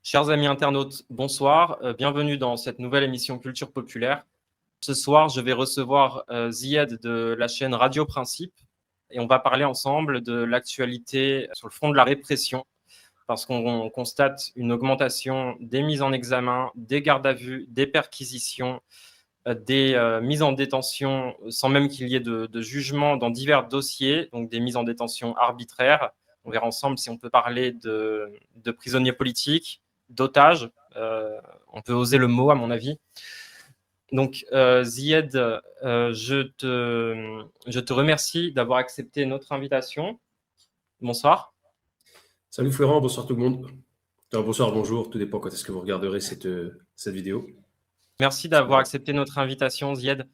Chers amis internautes, bonsoir. Bienvenue dans cette nouvelle émission Culture Populaire. Ce soir, je vais recevoir Zied de la chaîne Radio Principe et on va parler ensemble de l'actualité sur le front de la répression parce qu'on constate une augmentation des mises en examen, des gardes à vue, des perquisitions, des mises en détention sans même qu'il y ait de jugement dans divers dossiers, donc des mises en détention arbitraires. On verra ensemble si on peut parler de prisonniers politiques, d'otages. On peut oser le mot, à mon avis. Donc, Zied, je te remercie d'avoir accepté notre invitation. Bonsoir. Salut Florent, bonsoir tout le monde. Bonsoir, bonjour, tout dépend quand est-ce que vous regarderez cette vidéo. Merci d'avoir accepté notre invitation, Zied.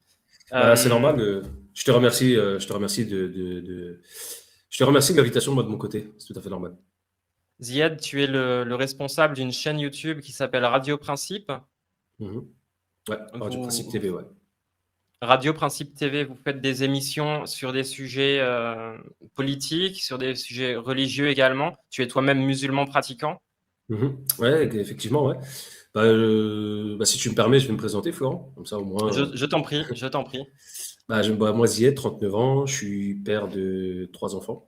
C'est normal, je te remercie de l'invitation, moi, de mon côté, c'est tout à fait normal. Zied, tu es le responsable d'une chaîne YouTube qui s'appelle Radio Principe. Ouais, Radio Principe TV, ouais. Radio Principe TV, vous faites des émissions sur des sujets politiques, sur des sujets religieux également. Tu es toi-même musulman pratiquant. Ouais, effectivement, ouais. Si tu me permets, je vais me présenter, Florent. Comme ça, au moins. Je t'en prie. Moi, Zied, 39 ans, je suis père de 3 enfants.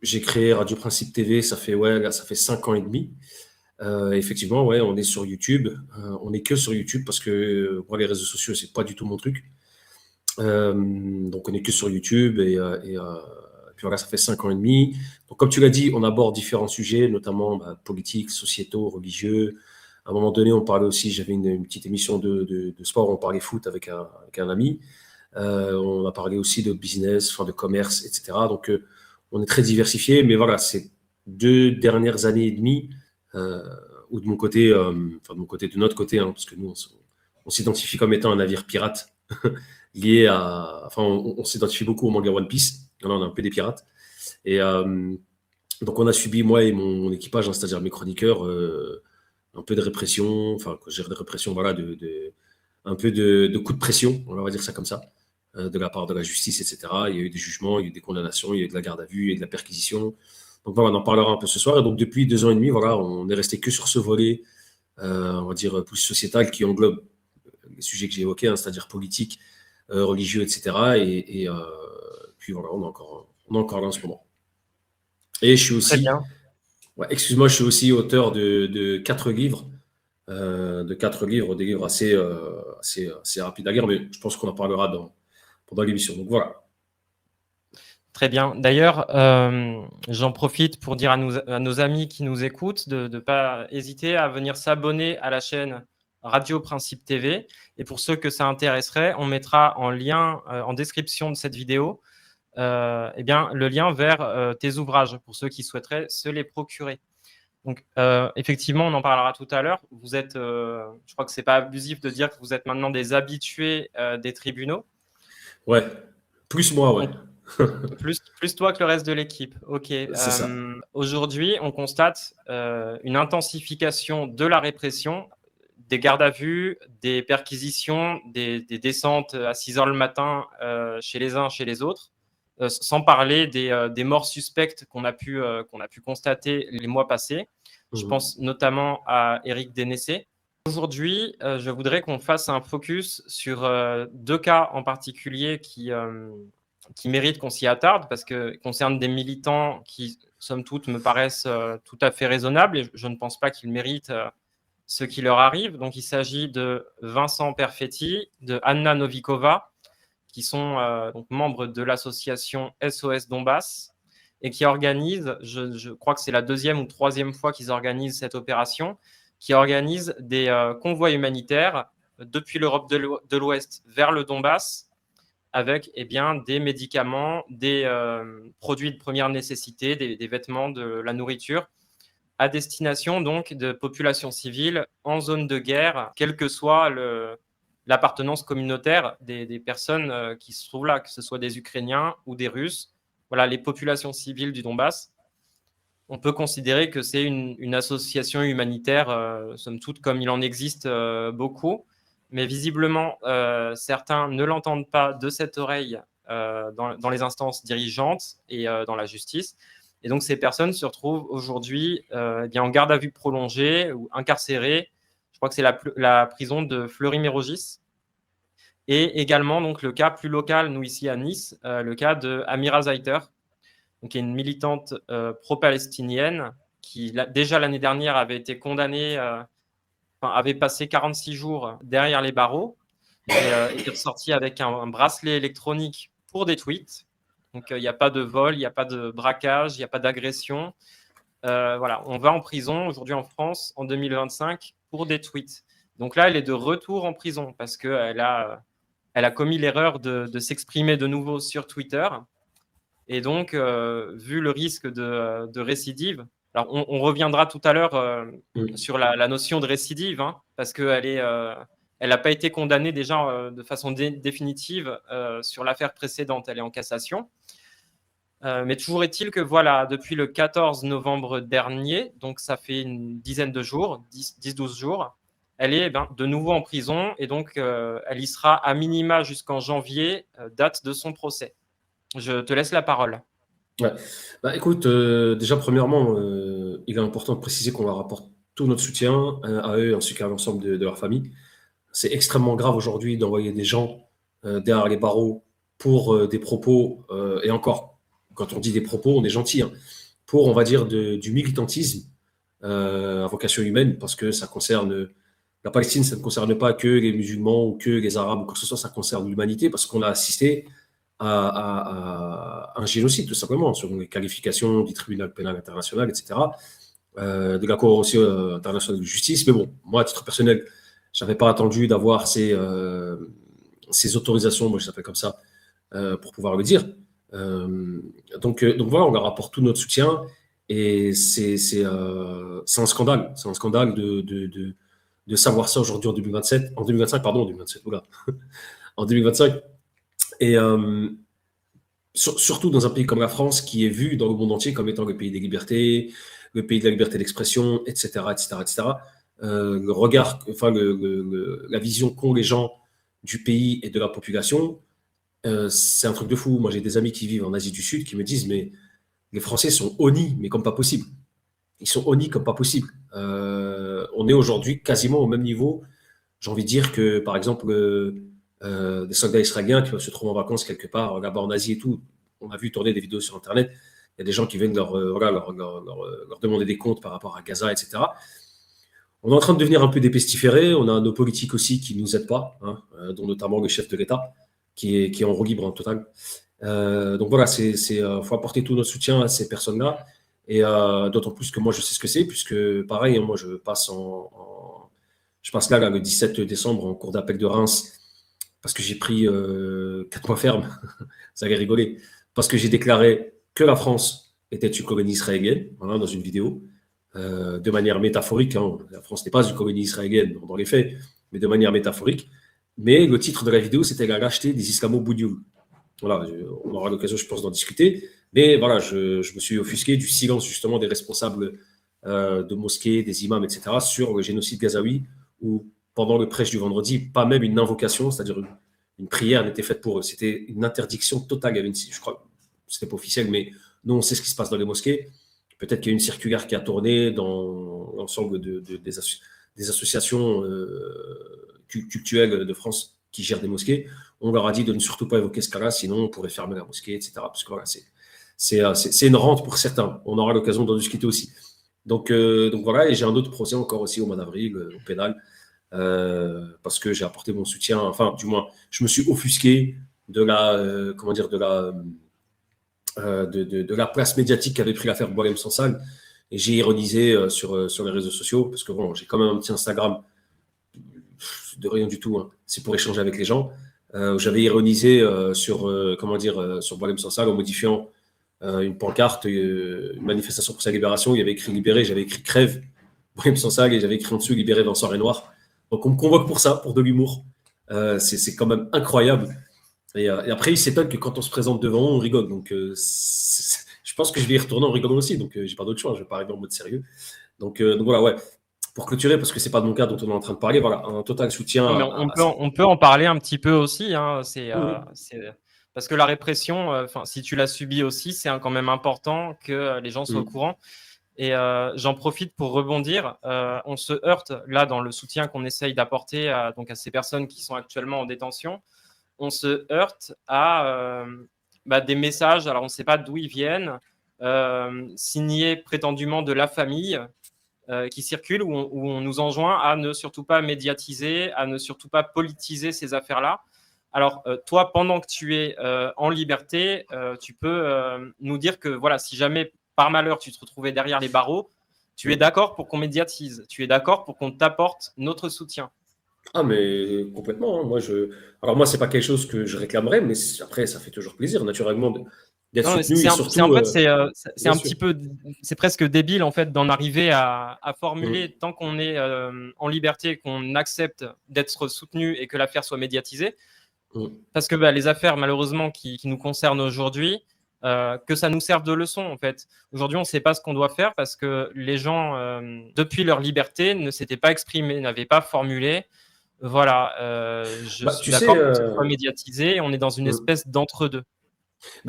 J'ai créé Radio Principe TV, ça fait 5 ans et demi. Effectivement, ouais, on est sur YouTube. On est que sur YouTube parce que moi, les réseaux sociaux, c'est pas du tout mon truc. Donc, on est que sur YouTube et puis voilà, ça fait 5 ans et demi. Donc, comme tu l'as dit, on aborde différents sujets, notamment politiques, sociétaux, religieux. À un moment donné, on parlait aussi, j'avais une petite émission de sport, on parlait foot avec un ami. On a parlé aussi de business, de commerce, etc. Donc, on est très diversifié, mais voilà, ces 2 dernières années et demie, ou de mon côté, de notre côté, parce que nous, on s'identifie comme étant un navire pirate lié à. Enfin, on s'identifie beaucoup au manga One Piece. Là, on est un peu des pirates. Et donc, on a subi, moi et mon équipage, c'est-à-dire mes chroniqueurs, un peu de répression, quand je gère de répression, voilà, un peu de coups de pression, on va dire ça comme ça, de la part de la justice, etc. Il y a eu des jugements, il y a eu des condamnations, il y a eu de la garde à vue, il y a eu de la perquisition. Donc voilà, on en parlera un peu ce soir. Et donc depuis 2 ans et demi, voilà, on est resté que sur ce volet, on va dire plus sociétal, qui englobe les sujets que j'ai évoqués, c'est-à-dire politique, religieux, etc. Et puis voilà, on est encore là en ce moment. Et je suis aussi, excuse-moi, je suis aussi auteur de 4 livres, des livres assez rapides à lire, mais je pense qu'on en parlera pendant l'émission. Donc voilà. Très bien. D'ailleurs, j'en profite pour dire à nos amis qui nous écoutent de ne pas hésiter à venir s'abonner à la chaîne Radio Principe TV. Et pour ceux que ça intéresserait, on mettra en lien en description de cette vidéo le lien vers tes ouvrages pour ceux qui souhaiteraient se les procurer. Donc, effectivement, on en parlera tout à l'heure. Vous êtes, je crois que ce n'est pas abusif de dire que vous êtes maintenant des habitués des tribunaux. Ouais, plus moi, ouais. Plus toi que le reste de l'équipe. Ok. C'est ça. Aujourd'hui, on constate une intensification de la répression, des gardes à vue, des perquisitions, des descentes à 6 heures le matin chez les uns, chez les autres, sans parler des morts suspectes qu'on a pu constater les mois passés. Je pense notamment à Éric Dénessé. Aujourd'hui, je voudrais qu'on fasse un focus sur 2 cas en particulier qui méritent qu'on s'y attarde parce qu'ils concernent des militants qui, somme toute, me paraissent tout à fait raisonnables et je ne pense pas qu'ils méritent ce qui leur arrive. Donc, il s'agit de Vincent Perfetti, de Anna Novikova, qui sont donc membres de l'association SOS Donbass et qui organisent, je crois que c'est la 2e ou 3e fois qu'ils organisent cette opération, qui organisent des convois humanitaires depuis l'Europe de l'Ouest vers le Donbass avec des médicaments, des produits de première nécessité, des vêtements, de la nourriture, à destination donc de populations civiles en zone de guerre, quelle que soit l'appartenance communautaire des personnes qui se trouvent là, que ce soit des Ukrainiens ou des Russes. Voilà, les populations civiles du Donbass. On peut considérer que c'est une association humanitaire, somme toute, comme il en existe beaucoup. Mais visiblement, certains ne l'entendent pas de cette oreille dans les instances dirigeantes et dans la justice. Et donc, ces personnes se retrouvent aujourd'hui bien en garde à vue prolongée ou incarcérées. Je crois que c'est la prison de Fleury-Mérogis. Et également, donc, le cas plus local, nous ici à Nice, le cas de Amira Zaiter, donc, qui est une militante pro-palestinienne qui, déjà l'année dernière, avait été condamnée, avait passé 46 jours derrière les barreaux et est ressortie avec un bracelet électronique pour des tweets. Donc, il n'y a pas de vol, il n'y a pas de braquage, il n'y a pas d'agression. Voilà, on va en prison aujourd'hui en France en 2025 pour des tweets. Donc là, elle est de retour en prison parce qu'elle a commis l'erreur de s'exprimer de nouveau sur Twitter. Et donc, vu le risque de récidive, alors on reviendra tout à l'heure sur la notion de récidive, hein, parce qu'elle n'a pas été condamnée déjà de façon définitive sur l'affaire précédente, elle est en cassation. Mais toujours est-il que voilà, depuis le 14 novembre dernier, donc ça fait une dizaine de jours, 10-12 jours, elle est de nouveau en prison et donc elle y sera à minima jusqu'en janvier, date de son procès. Je te laisse la parole. Ouais. Bah, écoute, déjà, premièrement, il est important de préciser qu'on leur apporte tout notre soutien à eux ainsi qu'à l'ensemble de leur famille. C'est extrêmement grave aujourd'hui d'envoyer des gens derrière les barreaux pour des propos, et encore, quand on dit des propos, on est gentil, hein, pour, on va dire, du militantisme à vocation humaine, parce que ça concerne la Palestine, ça ne concerne pas que les musulmans ou que les arabes ou quoi que ce soit, ça concerne l'humanité, parce qu'on a assisté à un génocide, tout simplement, sur les qualifications du tribunal pénal international, etc., de la Cour aussi internationale de justice. Mais bon, moi, à titre personnel, je n'avais pas attendu d'avoir ces autorisations, moi je s'appelle comme ça, pour pouvoir le dire. Donc voilà, on leur apporte tout notre soutien et c'est un scandale. C'est un scandale de savoir ça aujourd'hui en 2027, en 2025, pardon, en 2027, oula, en 2025. Et surtout dans un pays comme la France, qui est vu dans le monde entier comme étant le pays des libertés, le pays de la liberté d'expression, etc., etc., etc. Le regard, enfin la vision qu'ont les gens du pays et de la population, c'est un truc de fou. Moi, j'ai des amis qui vivent en Asie du Sud qui me disent, mais les Français sont honnis, mais comme pas possible. Ils sont honnis comme pas possible. On est aujourd'hui quasiment au même niveau. J'ai envie de dire que, par exemple, des soldats israéliens qui peuvent se trouver en vacances quelque part là-bas en Asie et tout. On a vu tourner des vidéos sur Internet. Il y a des gens qui viennent leur demander des comptes par rapport à Gaza, etc. On est en train de devenir un peu dépestiféré. On a nos politiques aussi qui ne nous aident pas, hein, dont notamment le chef de l'État, qui est en roue libre en total. Donc voilà, faut apporter tout notre soutien à ces personnes-là. Et d'autant plus que moi, je sais ce que c'est, puisque pareil, hein, moi, je passe là, le 17 décembre en cour d'appel de Reims, parce que j'ai pris 4 mois ferme. Ça allait rigoler. Parce que j'ai déclaré que la France était une colonie israélienne, voilà, dans une vidéo, de manière métaphorique. Hein. La France n'est pas une colonie israélienne dans les faits, mais de manière métaphorique. Mais le titre de la vidéo, c'était la lâcheté des islamo-boudioul. Voilà, on aura l'occasion, je pense, d'en discuter. Mais voilà, je me suis offusqué du silence, justement, des responsables de mosquées, des imams, etc., sur le génocide gazaoui, où pendant le prêche du vendredi, pas même une invocation, c'est-à-dire une prière n'était faite pour eux. C'était une interdiction totale. Il y avait je crois, c'était pas officiel, mais nous, on sait ce qui se passe dans les mosquées. Peut-être qu'il y a une circulaire qui a tourné dans l'ensemble des associations cultuelles de France qui gèrent des mosquées. On leur a dit de ne surtout pas évoquer ce cas-là, sinon on pourrait fermer la mosquée, etc. Parce que voilà, c'est une rente pour certains. On aura l'occasion d'en discuter aussi. Donc voilà, et j'ai un autre procès encore aussi au mois d'avril, au pénal, parce que j'ai apporté mon soutien, enfin, du moins, je me suis offusqué de la, comment dire, de la place médiatique qu'avait pris l'affaire Boualem Sansal, et j'ai ironisé sur les réseaux sociaux, parce que bon, j'ai quand même un petit Instagram de rien du tout, hein. C'est pour échanger avec les gens. J'avais ironisé sur Boualem Sansal en modifiant une pancarte, une manifestation pour sa libération. Il y avait écrit libéré, j'avais écrit crève Boualem Sansal, et j'avais écrit en dessous libéré Vincent Renoir. Donc on me convoque pour ça, pour de l'humour. C'est quand même incroyable. Et après, il s'étonne que quand on se présente devant, on rigole. Donc je pense que je vais y retourner en rigolant aussi. Donc j'ai pas d'autre choix, je vais pas arriver en mode sérieux. Donc voilà, ouais. Pour clôturer, parce que c'est pas de mon cas dont on est en train de parler, voilà, un total soutien. On peut en parler un petit peu aussi, hein, parce Parce que la répression, si tu l'as subie aussi, c'est quand même important que les gens soient au courant. Et j'en profite pour rebondir. On se heurte là dans le soutien qu'on essaye d'apporter à ces personnes qui sont actuellement en détention. On se heurte à des messages, alors on ne sait pas d'où ils viennent, signés prétendument de la famille, qui circulent, où on nous enjoint à ne surtout pas médiatiser, à ne surtout pas politiser ces affaires-là. Alors, toi, pendant que tu es en liberté, tu peux nous dire que voilà, si jamais par malheur tu te retrouvais derrière les barreaux, tu es d'accord pour qu'on médiatise, tu es d'accord pour qu'on t'apporte notre soutien. Ah, mais complètement. Hein. Alors, moi, c'est pas quelque chose que je réclamerais, mais après, ça fait toujours plaisir, naturellement, d'être Non, soutenu et surtout. c'est Bien un sûr. petit peu, c'est presque débile en fait d'en arriver à formuler Mm. tant qu'on est en liberté, qu'on accepte d'être soutenu et que l'affaire soit médiatisée. Mm. Parce que les affaires, malheureusement, qui nous concernent aujourd'hui, que ça nous serve de leçon, en fait. Aujourd'hui, on ne sait pas ce qu'on doit faire parce que les gens, depuis leur liberté, ne s'étaient pas exprimés, n'avaient pas formulé. Voilà, je suis Tu sais, d'accord pour que ce soit médiatisé et on est dans une mm. espèce d'entre-deux.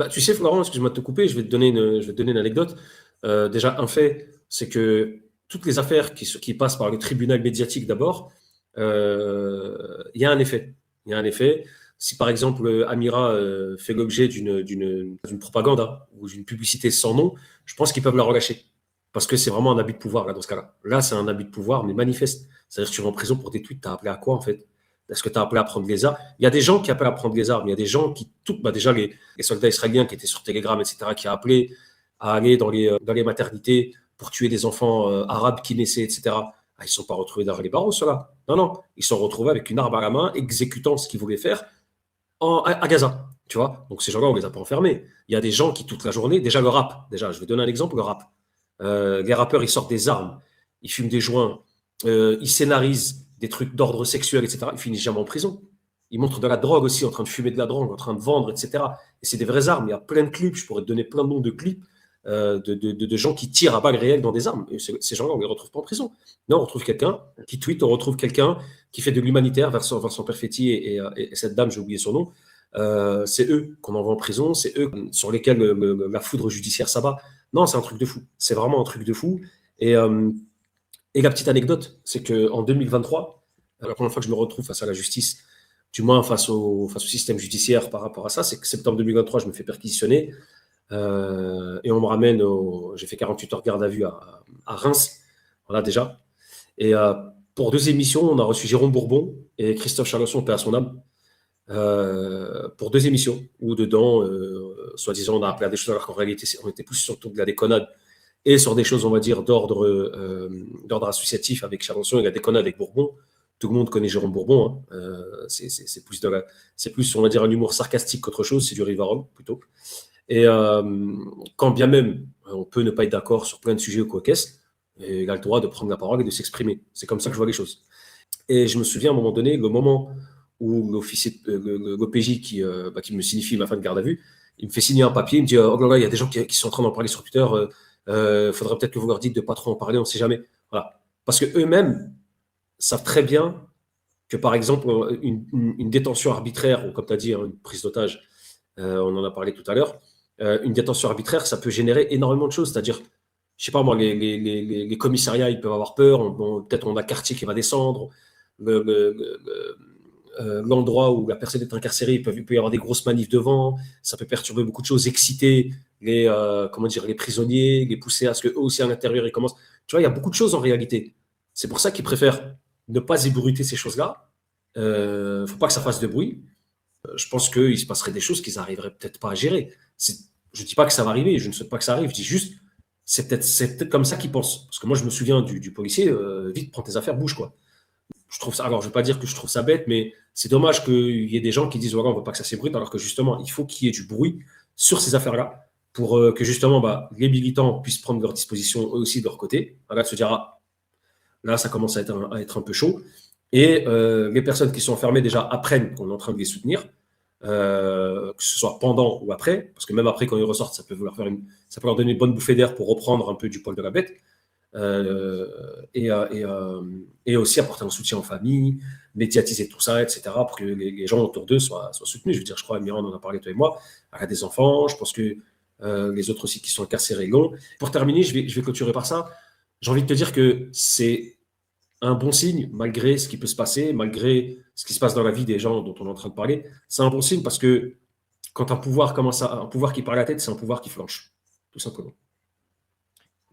Tu sais, Florent, excuse-moi de te couper, je vais te donner une anecdote. Déjà, un fait, c'est que toutes les affaires qui passent par le tribunal médiatique d'abord, il y a un effet. Il y a un effet. Si par exemple Amira fait l'objet d'une propagande hein, ou d'une publicité sans nom, je pense qu'ils peuvent la relâcher. Parce que c'est vraiment un abus de pouvoir là, dans ce cas-là. Là, c'est un abus de pouvoir, mais manifeste. C'est-à-dire que tu vas en prison pour des tweets, t'as appelé à quoi en fait? Est-ce que tu as appelé à prendre les armes? Il y a des gens qui appellent à prendre les armes. Il y a des gens qui, déjà les soldats israéliens qui étaient sur Telegram, etc., qui a appelé à aller dans les maternités pour tuer des enfants arabes qui naissaient, etc. Ah, ils ne sont pas retrouvés derrière les barreaux, ceux-là. Non, non. Ils sont retrouvés avec une arme à la main, exécutant ce qu'ils voulaient faire à Gaza. Tu vois. Donc ces gens-là, on ne les a pas enfermés. Il y a des gens qui, toute la journée, déjà le rap, déjà, je vais donner un exemple, le rap. Les rappeurs, ils sortent des armes, ils fument des joints, ils scénarisent des trucs d'ordre sexuel, etc. Ils finissent jamais en prison. Ils montrent de la drogue aussi, en train de fumer de la drogue, en train de vendre, etc. Et c'est des vraies armes. Il y a plein de clips, je pourrais te donner plein de noms de clips de gens qui tirent à balles réelles dans des armes. Et ces gens-là, on ne les retrouve pas en prison. Non, on retrouve quelqu'un qui tweet, on retrouve quelqu'un qui fait de l'humanitaire, Vincent Perfetti et cette dame, j'ai oublié son nom. C'est eux qu'on envoie en prison, c'est eux sur lesquels la foudre judiciaire s'abat. Non, c'est un truc de fou. C'est vraiment un truc de fou. Et la petite anecdote, c'est qu'en 2023, la première fois que je me retrouve face à la justice, du moins face au système judiciaire par rapport à ça, c'est que septembre 2023, je me fais perquisitionner et on me ramène j'ai fait 48 heures garde à vue à Reims, voilà déjà. Et pour 2 émissions, on a reçu Jérôme Bourbon et Christophe Chalençon, paix à son âme, pour 2 émissions où dedans, soi-disant, on a appelé à des choses alors qu'en réalité, on était plus sur de la déconnade et sur des choses, on va dire, d'ordre associatif avec Chalençon et la déconnade avec Bourbon. Tout le monde connaît Jérôme Bourbon. Hein. C'est plus, on va dire, un humour sarcastique qu'autre chose. C'est du Rivarol, plutôt. Et quand bien même on peut ne pas être d'accord sur plein de sujets ou quoi qu'est-ce, il a le droit de prendre la parole et de s'exprimer. C'est comme ça que je vois les choses. Et je me souviens à un moment donné, le moment où l'OPJ qui me signifie ma fin de garde à vue, il me fait signer un papier, il me dit oh là là, il y a des gens qui sont en train d'en parler sur Twitter, faudrait peut-être que vous leur dites de pas trop en parler, on ne sait jamais. Voilà. Parce que eux-mêmes savent très bien que, par exemple, une détention arbitraire, ou comme tu as dit, hein, une prise d'otage, on en a parlé tout à l'heure, une détention arbitraire, ça peut générer énormément de choses. C'est-à-dire, je sais pas moi, les commissariats, ils peuvent avoir peur, peut-être on a quartier qui va descendre, l'endroit où la personne est incarcérée, il peut y avoir des grosses manifs devant, ça peut perturber beaucoup de choses, exciter les prisonniers, les pousser à ce qu'eux aussi à l'intérieur ils commencent. Tu vois, il y a beaucoup de choses en réalité. C'est pour ça qu'ils préfèrent ne pas ébruiter ces choses-là. Faut pas que ça fasse de bruit. Je pense qu'il se passerait des choses qu'ils n'arriveraient peut-être pas à gérer. Je ne dis pas que ça va arriver, je ne souhaite pas que ça arrive, je dis juste, c'est peut-être comme ça qu'ils pensent. Parce que moi, je me souviens du policier, vite, prends tes affaires, bouge, quoi. Je trouve ça, alors je ne vais pas dire que je trouve ça bête, mais c'est dommage qu'il y ait des gens qui disent, voilà, on ne veut pas que ça s'ébruite, alors que justement, il faut qu'il y ait du bruit sur ces affaires-là, pour que justement, les militants puissent prendre leurs dispositions eux aussi de leur côté. Voilà, de se dire, ah, là, ça commence à être un peu chaud. Et les personnes qui sont enfermées déjà apprennent qu'on est en train de les soutenir, que ce soit pendant ou après, parce que même après, quand ils ressortent, ça peut leur donner une bonne bouffée d'air pour reprendre un peu du poil de la bête. et aussi apporter un soutien aux familles, médiatiser tout ça, etc., pour que les gens autour d'eux soient soutenus. Je veux dire, je crois, Amira, on en a parlé, toi et moi, elle a des enfants, je pense que les autres aussi qui sont incarcérés l'ont. Pour terminer, je vais clôturer par ça. J'ai envie de te dire que c'est un bon signe, malgré ce qui peut se passer, malgré ce qui se passe dans la vie des gens dont on est en train de parler. C'est un bon signe parce que quand un pouvoir un pouvoir qui part la tête, c'est un pouvoir qui flanche, tout simplement.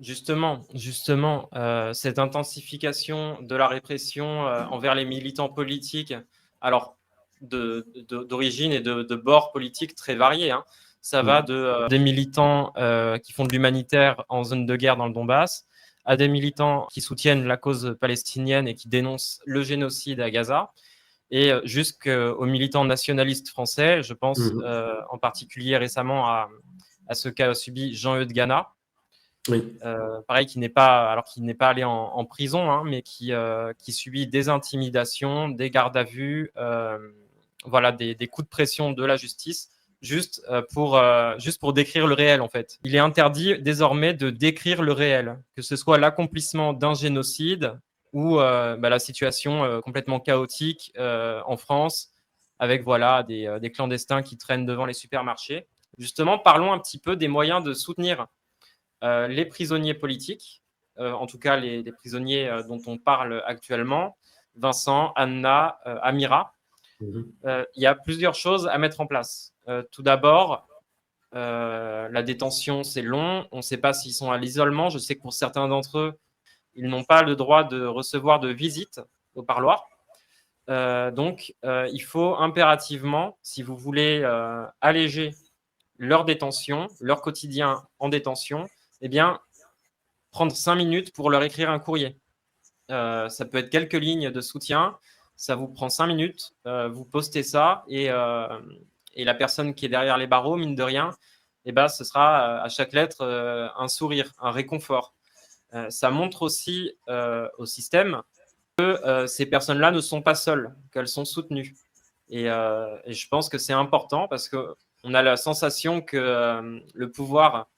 Justement, cette intensification de la répression envers les militants politiques, alors d'origine et de bord politique très variés, hein. Ça va des militants qui font de l'humanitaire en zone de guerre dans le Donbass, à des militants qui soutiennent la cause palestinienne et qui dénoncent le génocide à Gaza, et jusqu'aux militants nationalistes français. Je pense en particulier récemment à ce qu'a subi Jean-Eudes Gana. Oui. Pareil, qui n'est pas allé en prison, hein, mais qui subit des intimidations, des gardes à vue, voilà, des coups de pression de la justice, juste pour décrire le réel, en fait. Il est interdit désormais de décrire le réel, que ce soit l'accomplissement d'un génocide ou la situation complètement chaotique en France, avec voilà, des clandestins qui traînent devant les supermarchés. Justement, parlons un petit peu des moyens de soutenir les prisonniers politiques, en tout cas les prisonniers dont on parle actuellement, Vincent, Anna, Amira. Il y a plusieurs choses à mettre en place. Tout d'abord, la détention, c'est long. On ne sait pas s'ils sont à l'isolement. Je sais que pour certains d'entre eux, ils n'ont pas le droit de recevoir de visite au parloir. Donc, il faut impérativement, si vous voulez alléger leur détention, leur quotidien en détention, eh bien, prendre 5 minutes pour leur écrire un courrier. Ça peut être quelques lignes de soutien. Ça vous prend 5 minutes. Vous postez ça et la personne qui est derrière les barreaux, mine de rien, eh ben, ce sera à chaque lettre un sourire, un réconfort. Ça montre aussi au système que ces personnes-là ne sont pas seules, qu'elles sont soutenues. Et je pense que c'est important parce qu'on a la sensation que le pouvoir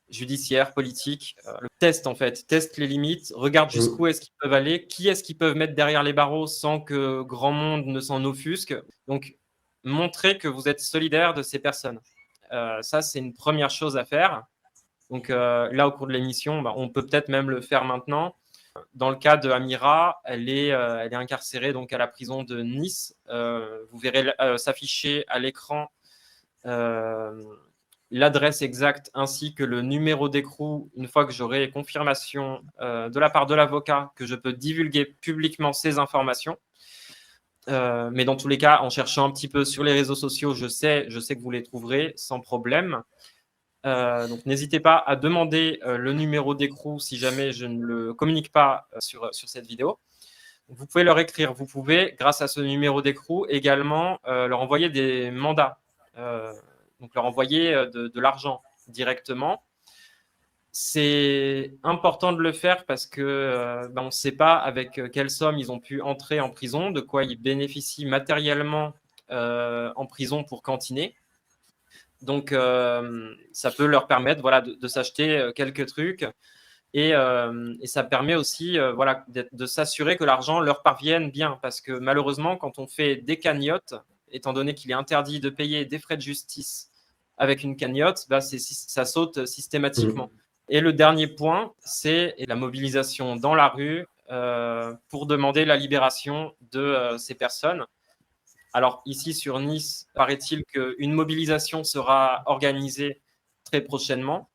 judiciaire, politique, le teste les limites, regarde jusqu'où est-ce qu'ils peuvent aller, qui est-ce qu'ils peuvent mettre derrière les barreaux sans que grand monde ne s'en offusque. Donc, montrez que vous êtes solidaire de ces personnes. Ça, c'est une première chose à faire. Donc là, au cours de l'émission, on peut peut-être même le faire maintenant. Dans le cas de Amira, elle est incarcérée donc à la prison de Nice. Vous verrez s'afficher à l'écran l'adresse exacte ainsi que le numéro d'écrou une fois que j'aurai confirmation de la part de l'avocat que je peux divulguer publiquement ces informations. Mais dans tous les cas, en cherchant un petit peu sur les réseaux sociaux, je sais que vous les trouverez sans problème. Donc n'hésitez pas à demander le numéro d'écrou si jamais je ne le communique pas sur cette vidéo. Vous pouvez leur écrire, vous pouvez, grâce à ce numéro d'écrou, également leur envoyer des mandats. Donc leur envoyer de l'argent directement. C'est important de le faire parce que on ne sait pas avec quelle somme ils ont pu entrer en prison, de quoi ils bénéficient matériellement en prison pour cantiner. Donc ça peut leur permettre voilà, de s'acheter quelques trucs et ça permet aussi voilà, de s'assurer que l'argent leur parvienne bien parce que malheureusement quand on fait des cagnottes, étant donné qu'il est interdit de payer des frais de justice avec une cagnotte, ça saute systématiquement. Et le dernier point, c'est la mobilisation dans la rue pour demander la libération de ces personnes. Alors ici sur Nice, paraît-il qu'une mobilisation sera organisée très prochainement.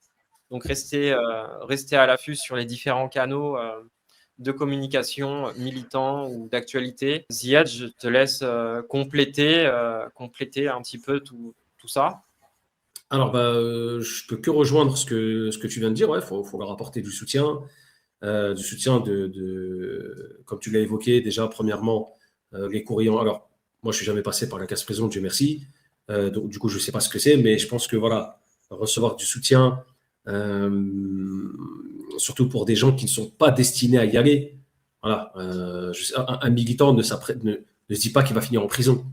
Donc restez à l'affût sur les différents canaux de communication militants ou d'actualité. Ziad, je te laisse compléter un petit peu tout ça. Alors, je peux que rejoindre ce que tu viens de dire. Ouais, faut leur apporter du soutien, comme tu l'as évoqué déjà. Premièrement, les courriers. Alors, moi, je suis jamais passé par la case prison, Dieu merci. Donc, du coup, je sais pas ce que c'est, mais je pense que voilà, recevoir du soutien, surtout pour des gens qui ne sont pas destinés à y aller. Voilà, un militant ne se dit pas qu'il va finir en prison.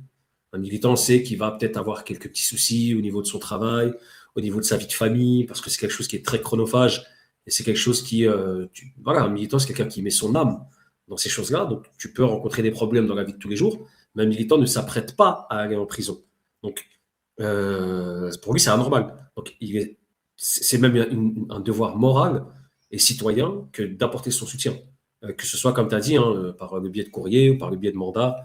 Un militant sait qu'il va peut-être avoir quelques petits soucis au niveau de son travail, au niveau de sa vie de famille, parce que c'est quelque chose qui est très chronophage Et c'est quelque chose qui, voilà, un militant, c'est quelqu'un qui met son âme dans ces choses-là. Donc, tu peux rencontrer des problèmes dans la vie de tous les jours, mais un militant ne s'apprête pas à aller en prison. Donc, pour lui, c'est anormal. Donc, c'est même un devoir moral et citoyen que d'apporter son soutien. Que ce soit, comme tu as dit, hein, par le biais de courrier ou par le biais de mandats.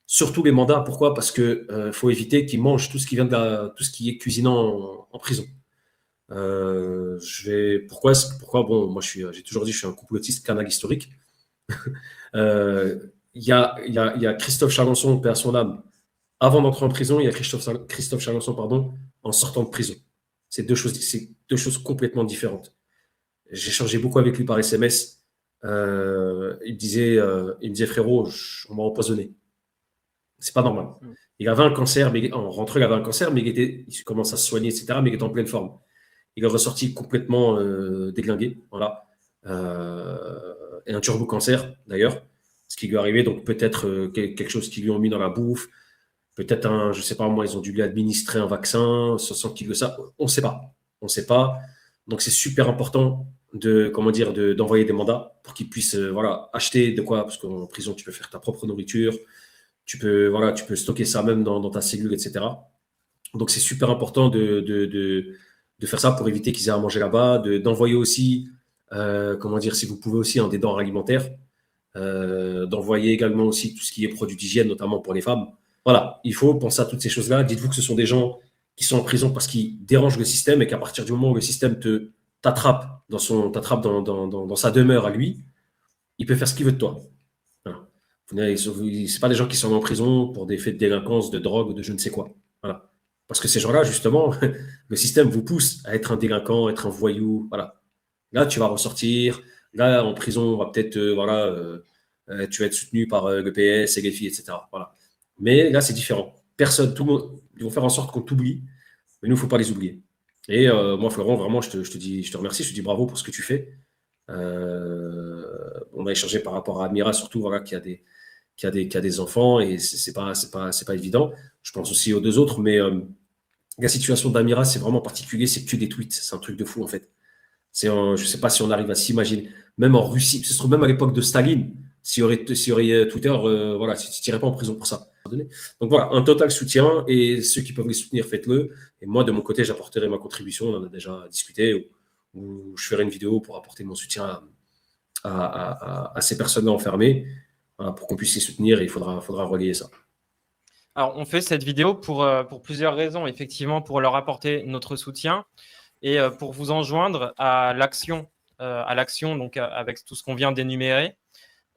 Surtout les mandats, pourquoi? Parce que faut éviter qu'ils mangent tout ce qui vient tout ce qui est cuisinant en prison. Pourquoi? Bon, moi, j'ai toujours dit, je suis un complotiste canal historique. Il y a Christophe Chalençon, paix à son âme, avant d'entrer en prison, il y a Christophe Chalençon, pardon, en sortant de prison. C'est deux choses complètement différentes. J'ai échangé beaucoup avec lui par SMS. Il me disait, frérot, on m'a empoisonné. C'est pas normal. Il avait un cancer, mais en rentrant, il avait un cancer, mais il commence à se soigner, etc., mais il était en pleine forme. Il est ressorti complètement déglingué, voilà. Et un turbo-cancer, d'ailleurs, ce qui lui est arrivé, donc peut-être quelque chose qu'ils lui ont mis dans la bouffe, peut-être je sais pas moi, ils ont dû lui administrer un vaccin, 60 kilos de ça, on ne sait pas. On ne sait pas. Donc c'est super important d'envoyer des mandats pour qu'ils puissent voilà, acheter de quoi, parce qu'en prison, tu peux faire ta propre nourriture, tu peux stocker ça même dans ta cellule, etc. Donc c'est super important de faire ça pour éviter qu'ils aient à manger là-bas, d'envoyer aussi, si vous pouvez aussi, des denrées alimentaires, d'envoyer également aussi tout ce qui est produits d'hygiène, notamment pour les femmes. Voilà, il faut penser à toutes ces choses-là. Dites-vous que ce sont des gens qui sont en prison parce qu'ils dérangent le système et qu'à partir du moment où le système t'attrape dans sa demeure à lui, il peut faire ce qu'il veut de toi. Voilà. C'est pas des gens qui sont en prison pour des faits de délinquance, de drogue ou de je ne sais quoi. Voilà. Parce que ces gens-là, justement, le système vous pousse à être un délinquant, être un voyou. Voilà. Là, tu vas ressortir. Là, en prison, on va peut-être, tu vas être soutenu par le PS et les filles, etc. Voilà. Mais là, c'est différent. Personne, tout le monde, ils vont faire en sorte qu'on t'oublie, mais nous, il ne faut pas les oublier. Et moi, Florent, vraiment, je te remercie, je te dis bravo pour ce que tu fais. On a échangé par rapport à Amira, surtout, voilà, qui a des enfants, et c'est pas évident. Je pense aussi aux deux autres, mais la situation d'Amira, c'est vraiment particulier, c'est que des tweets. C'est un truc de fou, en fait. Je ne sais pas si on arrive à s'imaginer. Même en Russie, ce serait même à l'époque de Staline, s'il y aurait Twitter, voilà, tu n'irais pas en prison pour ça. Donc voilà, un total soutien, et ceux qui peuvent les soutenir, faites-le. Et moi, de mon côté, j'apporterai ma contribution, on en a déjà discuté, ou je ferai une vidéo pour apporter mon soutien à ces personnes-là enfermées, voilà, pour qu'on puisse les soutenir, et il faudra relayer ça. Alors, on fait cette vidéo pour plusieurs raisons. Effectivement, pour leur apporter notre soutien et pour vous enjoindre à l'action, donc avec tout ce qu'on vient d'énumérer.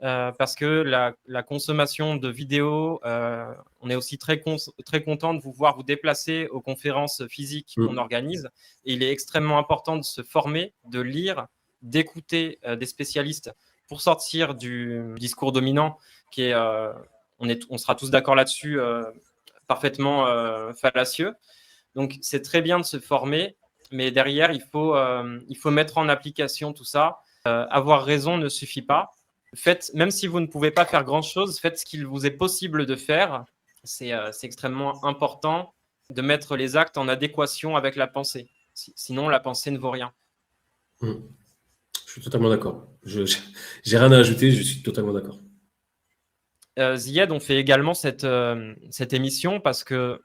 Parce que la consommation de vidéos, on est aussi très content de vous voir vous déplacer aux conférences physiques qu'on organise. Et il est extrêmement important de se former, de lire, d'écouter des spécialistes pour sortir du discours dominant qui est, on sera tous d'accord là-dessus, parfaitement fallacieux. Donc, c'est très bien de se former, mais derrière, il faut mettre en application tout ça. Avoir raison ne suffit pas. Même si vous ne pouvez pas faire grand-chose, faites ce qu'il vous est possible de faire. C'est extrêmement important de mettre les actes en adéquation avec la pensée. Sinon, la pensée ne vaut rien. Je suis totalement d'accord. Je n'ai rien à ajouter, je suis totalement d'accord. Ziad, on fait également cette émission parce que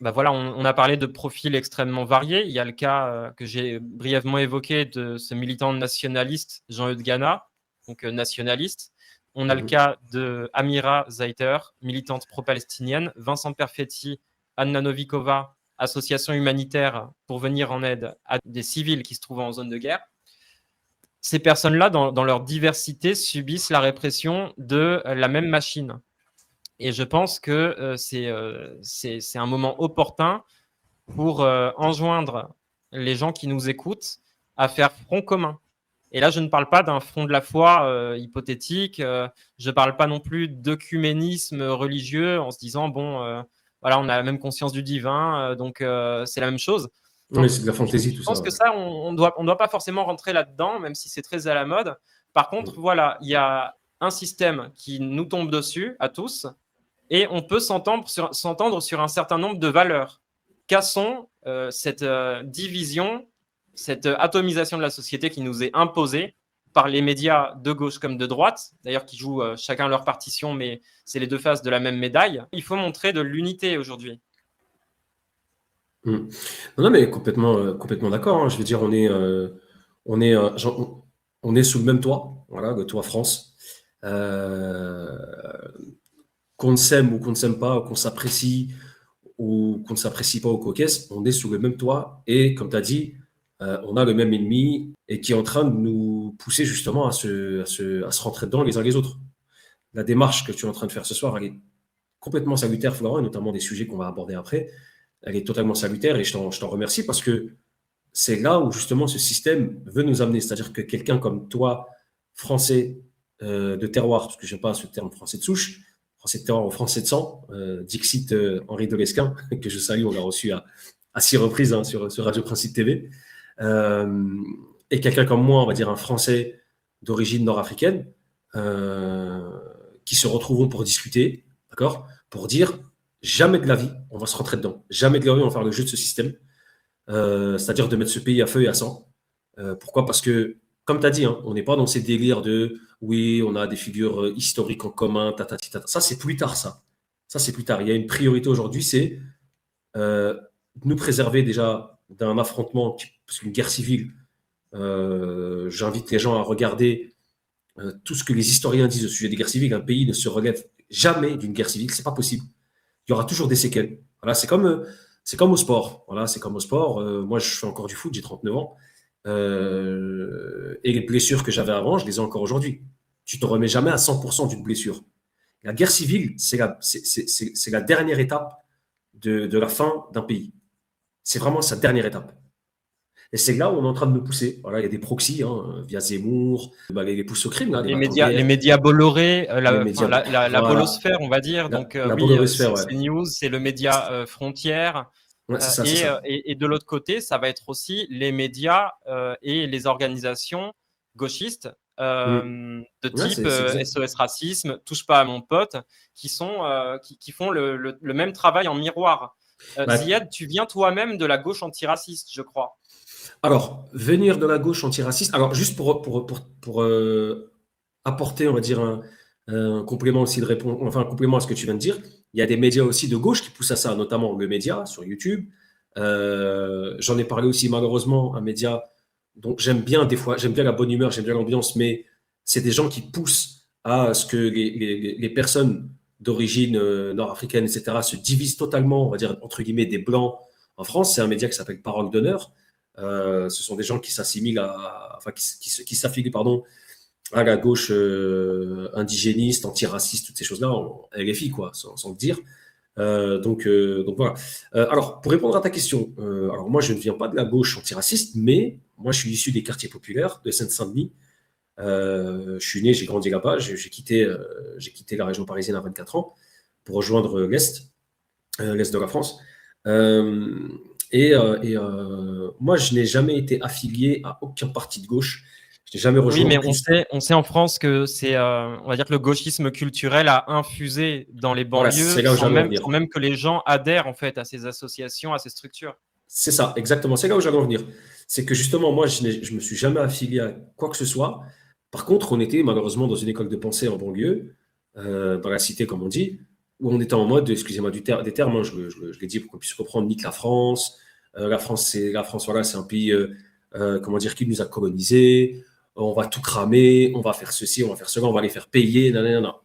voilà, on a parlé de profils extrêmement variés. Il y a le cas que j'ai brièvement évoqué de ce militant nationaliste, Jean-Eudes Gana, donc nationaliste. On a le cas de Amira Zaiter, militante pro-palestinienne, Vincent Perfetti, Anna Novikova, association humanitaire pour venir en aide à des civils qui se trouvent en zone de guerre. Ces personnes-là, dans leur diversité, subissent la répression de la même machine. Et je pense que c'est un moment opportun pour enjoindre les gens qui nous écoutent à faire front commun. Et là, je ne parle pas d'un front de la foi hypothétique. Je ne parle pas non plus d'œcuménisme religieux en se disant, voilà, on a la même conscience du divin, donc c'est la même chose. Donc, oui, c'est de la fantaisie, tout ça. Je pense que ça, on doit pas forcément rentrer là-dedans, même si c'est très à la mode. Par contre, voilà, il y a un système qui nous tombe dessus, à tous, et on peut s'entendre sur un certain nombre de valeurs. Cassons cette division cette atomisation de la société qui nous est imposée par les médias de gauche comme de droite, d'ailleurs qui jouent chacun leur partition, mais c'est les deux faces de la même médaille. Il faut montrer de l'unité aujourd'hui. Non, mais complètement d'accord, hein. Je veux dire, on est, on est sous le même toit, voilà, le toit France. Euh, qu'on s'aime ou qu'on ne s'aime pas, qu'on s'apprécie ou qu'on ne s'apprécie pas au coquesse, on est sous le même toit et, comme tu as dit, on a le même ennemi et qui est en train de nous pousser justement à se rentrer dedans les uns les autres. La démarche que tu es en train de faire ce soir, elle est complètement salutaire, Florent, et notamment des sujets qu'on va aborder après. Elle est totalement salutaire et je t'en remercie parce que c'est là où justement ce système veut nous amener. C'est-à-dire que quelqu'un comme toi, français de terroir, parce que je n'aime pas ce terme français de souche, français de terroir ou français de sang, Dixit Henri Delesquin, que je salue, on l'a reçu à 6 reprises hein, sur Radio Principe TV. Et quelqu'un comme moi, on va dire un Français d'origine nord-africaine, qui se retrouvent pour discuter, d'accord, pour dire jamais de la vie, on va se rentrer dedans. Jamais de la vie, on va faire le jeu de ce système. C'est-à-dire de mettre ce pays à feu et à sang. Pourquoi? Parce que, comme tu as dit, hein, on n'est pas dans ces délires de oui, on a des figures historiques en commun, tatati, tata. Ça, c'est plus tard, ça. Ça, c'est plus tard. Il y a une priorité aujourd'hui, c'est nous préserver déjà d'un affrontement, parce qu'une guerre civile, j'invite les gens à regarder tout ce que les historiens disent au sujet des guerres civiles. Un pays ne se relève jamais d'une guerre civile, c'est pas possible. Il y aura toujours des séquelles. Voilà, c'est comme au sport. Voilà, c'est comme au sport. Moi, je fais encore du foot, j'ai 39 ans. Et les blessures que j'avais avant, je les ai encore aujourd'hui. Tu ne te remets jamais à 100% d'une blessure. La guerre civile, c'est la dernière étape de la fin d'un pays. C'est vraiment sa dernière étape. Et c'est là où on est en train de nous pousser. Voilà, il y a des proxys, hein, via Zemmour, les pousses au crime. Là, les médias Bolloré, la voilà. bolosphère, on va dire. Donc, oui, c'est News, c'est le média Frontière. Ouais, c'est ça. Et de l'autre côté, ça va être aussi les médias et les organisations gauchistes de type SOS Racisme, Touche pas à mon pote, qui font le même travail en miroir. Ziad, tu viens toi-même de la gauche antiraciste, je crois. Alors, venir de la gauche antiraciste, alors juste pour apporter, on va dire, un complément aussi de réponse, enfin un complément à ce que tu viens de dire, il y a des médias aussi de gauche qui poussent à ça, notamment le média sur YouTube. J'en ai parlé aussi malheureusement, un média dont j'aime bien des fois, j'aime bien la bonne humeur, j'aime bien l'ambiance, mais c'est des gens qui poussent à ce que les personnes d'origine nord-africaine, etc., se divisent totalement, on va dire, entre guillemets, des blancs en France. C'est un média qui s'appelle Parole d'honneur. Ce sont des gens qui s'assimilent qui s'affilient, à la gauche indigéniste, antiraciste, toutes ces choses-là, LFI, quoi, sans le dire. Donc voilà. Alors, pour répondre à ta question, alors moi, je ne viens pas de la gauche antiraciste, mais moi, je suis issu des quartiers populaires de Seine-Saint-Denis. Je suis né, j'ai grandi là-bas. J'ai quitté la région parisienne à 24 ans pour rejoindre l'Est de la France. Moi, je n'ai jamais été affilié à aucun parti de gauche. Je n'ai jamais rejoint. Oui, mais on sait en France que c'est, on va dire que le gauchisme culturel a infusé dans les banlieues, sans même que les gens adhèrent en fait à ces associations, à ces structures. C'est ça, exactement. C'est là où j'allais en venir. C'est que justement, moi, je me suis jamais affilié à quoi que ce soit. Par contre, on était malheureusement dans une école de pensée en banlieue, dans la cité, comme on dit, où on était en mode, excusez-moi des termes, hein, je l'ai dit pour qu'on puisse comprendre, nique la France. La France, voilà, c'est un pays, qui nous a colonisés. On va tout cramer, on va faire ceci, on va faire cela, on va les faire payer, nanana.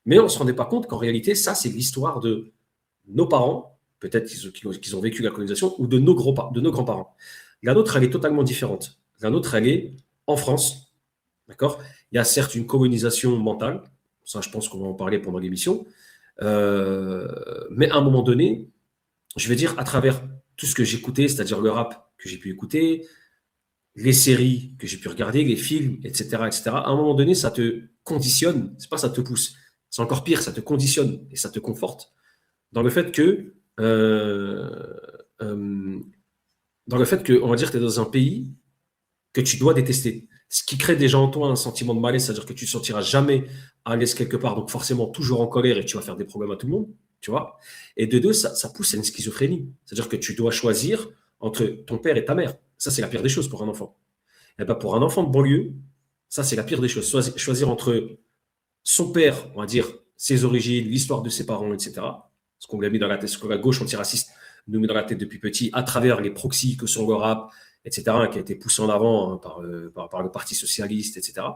Mais on ne se rendait pas compte qu'en réalité, ça, c'est l'histoire de nos parents, peut-être qu'ils ont vécu la colonisation, ou de nos grands-parents. La nôtre, elle est totalement différente. La nôtre, elle est en France, d'accord? Il y a certes une colonisation mentale, ça, je pense qu'on va en parler pendant l'émission, mais à un moment donné, je vais dire, à travers tout ce que j'écoutais, c'est-à-dire le rap que j'ai pu écouter, les séries que j'ai pu regarder, les films, etc., etc., à un moment donné, ça te conditionne, c'est pas ça te pousse, c'est encore pire, ça te conditionne et ça te conforte dans le fait que, on va dire que tu es dans un pays que tu dois détester. Ce qui crée déjà en toi un sentiment de malaise, c'est-à-dire que tu ne te sentiras jamais à l'aise quelque part, donc forcément toujours en colère et tu vas faire des problèmes à tout le monde, tu vois. Et de deux, ça pousse à une schizophrénie. C'est-à-dire que tu dois choisir entre ton père et ta mère. Ça, c'est la pire des choses pour un enfant. Et ben, pour un enfant de banlieue, ça, c'est la pire des choses. Choisir entre son père, on va dire, ses origines, l'histoire de ses parents, etc. Ce qu'on lui a mis dans la tête, ce que la gauche antiraciste nous met dans la tête depuis petit, à travers les proxys que sont le rap, etc., qui a été poussé en avant hein, par le Parti socialiste, etc.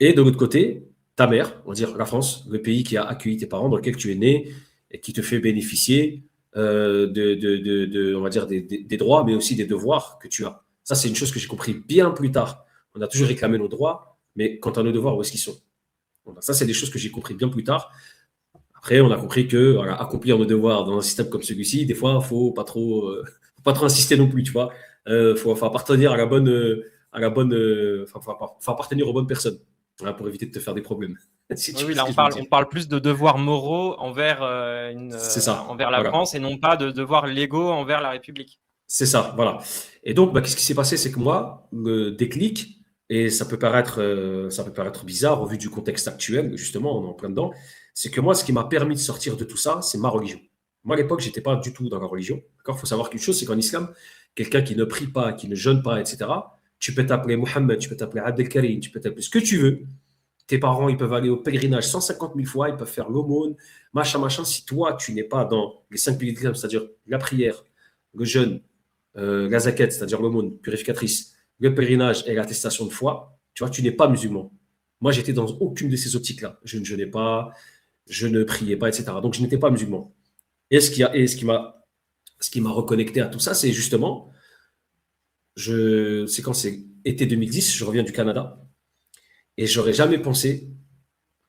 Et de l'autre côté, ta mère, on va dire la France, le pays qui a accueilli tes parents, dans lequel tu es né, et qui te fait bénéficier on va dire des droits, mais aussi des devoirs que tu as. Ça, c'est une chose que j'ai compris bien plus tard. On a toujours réclamé nos droits, mais quant à nos devoirs, où est-ce qu'ils sont? Voilà, ça, c'est des choses que j'ai compris bien plus tard. Après, on a compris que voilà, accomplir nos devoirs dans un système comme celui-ci, des fois, il ne faut pas trop insister non plus, tu vois. Faut appartenir à la bonne, faut appartenir aux bonnes personnes hein, pour éviter de te faire des problèmes. Si oui, là, on parle plus de devoirs moraux envers, envers la France et non pas de devoirs légaux envers la République. C'est ça, voilà. Et donc, qu'est-ce qui s'est passé? C'est que moi, le déclic, et ça peut paraître bizarre au vu du contexte actuel, justement, on est en plein dedans, c'est que moi, ce qui m'a permis de sortir de tout ça, c'est ma religion. Moi, à l'époque, je n'étais pas du tout dans la religion. Il faut savoir quelque chose, c'est qu'en islam, quelqu'un qui ne prie pas, qui ne jeûne pas, etc., tu peux t'appeler Mohammed, tu peux t'appeler Abdelkarim, tu peux t'appeler ce que tu veux. Tes parents, ils peuvent aller au pèlerinage 150 000 fois, ils peuvent faire l'aumône, machin. Si toi, tu n'es pas dans les 5 piliers de l'islam, c'est-à-dire la prière, le jeûne, la zakat, c'est-à-dire l'aumône purificatrice, le pèlerinage et l'attestation de foi, tu vois, tu n'es pas musulman. Moi, j'étais dans aucune de ces optiques-là. Je ne jeûnais pas, je ne priais pas, etc. Donc, je n'étais pas musulman. Et ce qui m'a reconnecté à tout ça, c'est justement, c'est quand c'est été 2010, je reviens du Canada, et j'aurais jamais pensé,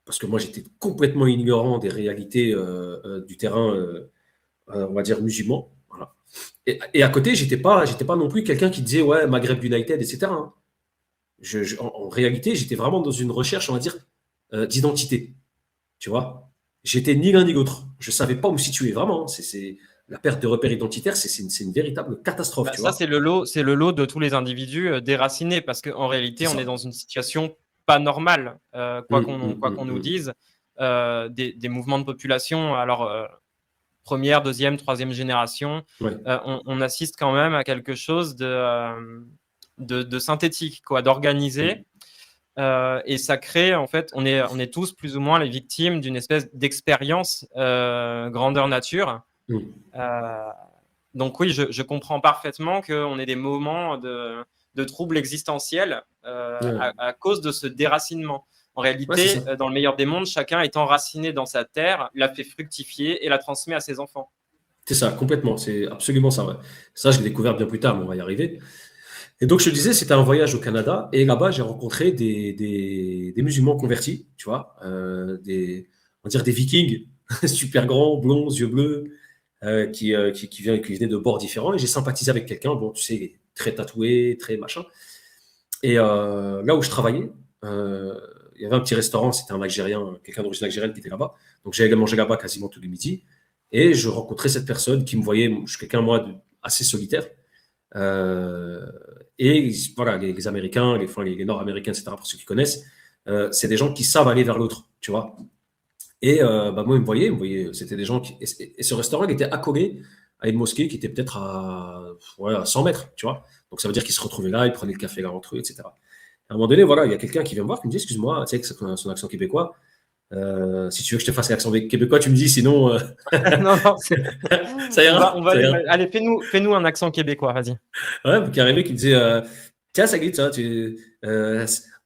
parce que moi, j'étais complètement ignorant des réalités du terrain, on va dire, musulman. Voilà. Et à côté, j'étais pas non plus quelqu'un qui disait ouais Maghreb United, etc. hein. En réalité, j'étais vraiment dans une recherche, on va dire, d'identité. Tu vois, j'étais ni l'un ni l'autre. Je savais pas où me situer vraiment. C'est la perte de repères identitaires, c'est une véritable catastrophe. Tu ça, vois c'est le lot de tous les individus déracinés, parce qu'en réalité, on est dans une situation pas normale, quoi qu'on nous dise. Des mouvements de population, alors première, deuxième, troisième génération, ouais. on assiste quand même à quelque chose de synthétique, quoi, d'organisé. Et ça crée, en fait, on est tous plus ou moins les victimes d'une espèce d'expérience grandeur nature. Donc oui, je comprends parfaitement qu'on ait des moments de troubles existentiels à cause de ce déracinement. En réalité, dans le meilleur des mondes, chacun est enraciné dans sa terre, la fait fructifier et la transmet à ses enfants. C'est ça, complètement. C'est absolument ça. Ouais. Ça, je l'ai découvert bien plus tard, mais on va y arriver. Et donc, je te disais, c'était un voyage au Canada. Et là-bas, j'ai rencontré des musulmans convertis, tu vois, on va dire des vikings, super grands, blonds, yeux bleus, qui venaient de bords différents. Et j'ai sympathisé avec quelqu'un, bon, tu sais, très tatoué, très machin. Et là où je travaillais, il y avait un petit restaurant, c'était un Algérien, quelqu'un d'origine algérienne qui était là-bas. Donc, j'allais manger là-bas quasiment tous les midis. Et je rencontrais cette personne qui me voyait, je suis quelqu'un, moi, assez solitaire. Et voilà, les Américains, les Nord-Américains, etc., pour ceux qui connaissent, c'est des gens qui savent aller vers l'autre, tu vois. Et moi, ils me voyaient, c'était des gens qui. Et ce restaurant, il était accolé à une mosquée qui était peut-être à 100 mètres, tu vois. Donc, ça veut dire qu'ils se retrouvaient là, ils prenaient le café là entre eux, etc. À un moment donné, voilà, il y a quelqu'un qui vient me voir, qui me dit excuse-moi, tu sais, que son accent québécois. Si tu veux que je te fasse l'accent québécois, tu me dis, sinon. Non, ça ira. Allez, fais-nous un accent québécois, vas-y. Ouais, il y a un mec qui me disait tiens, Sagui,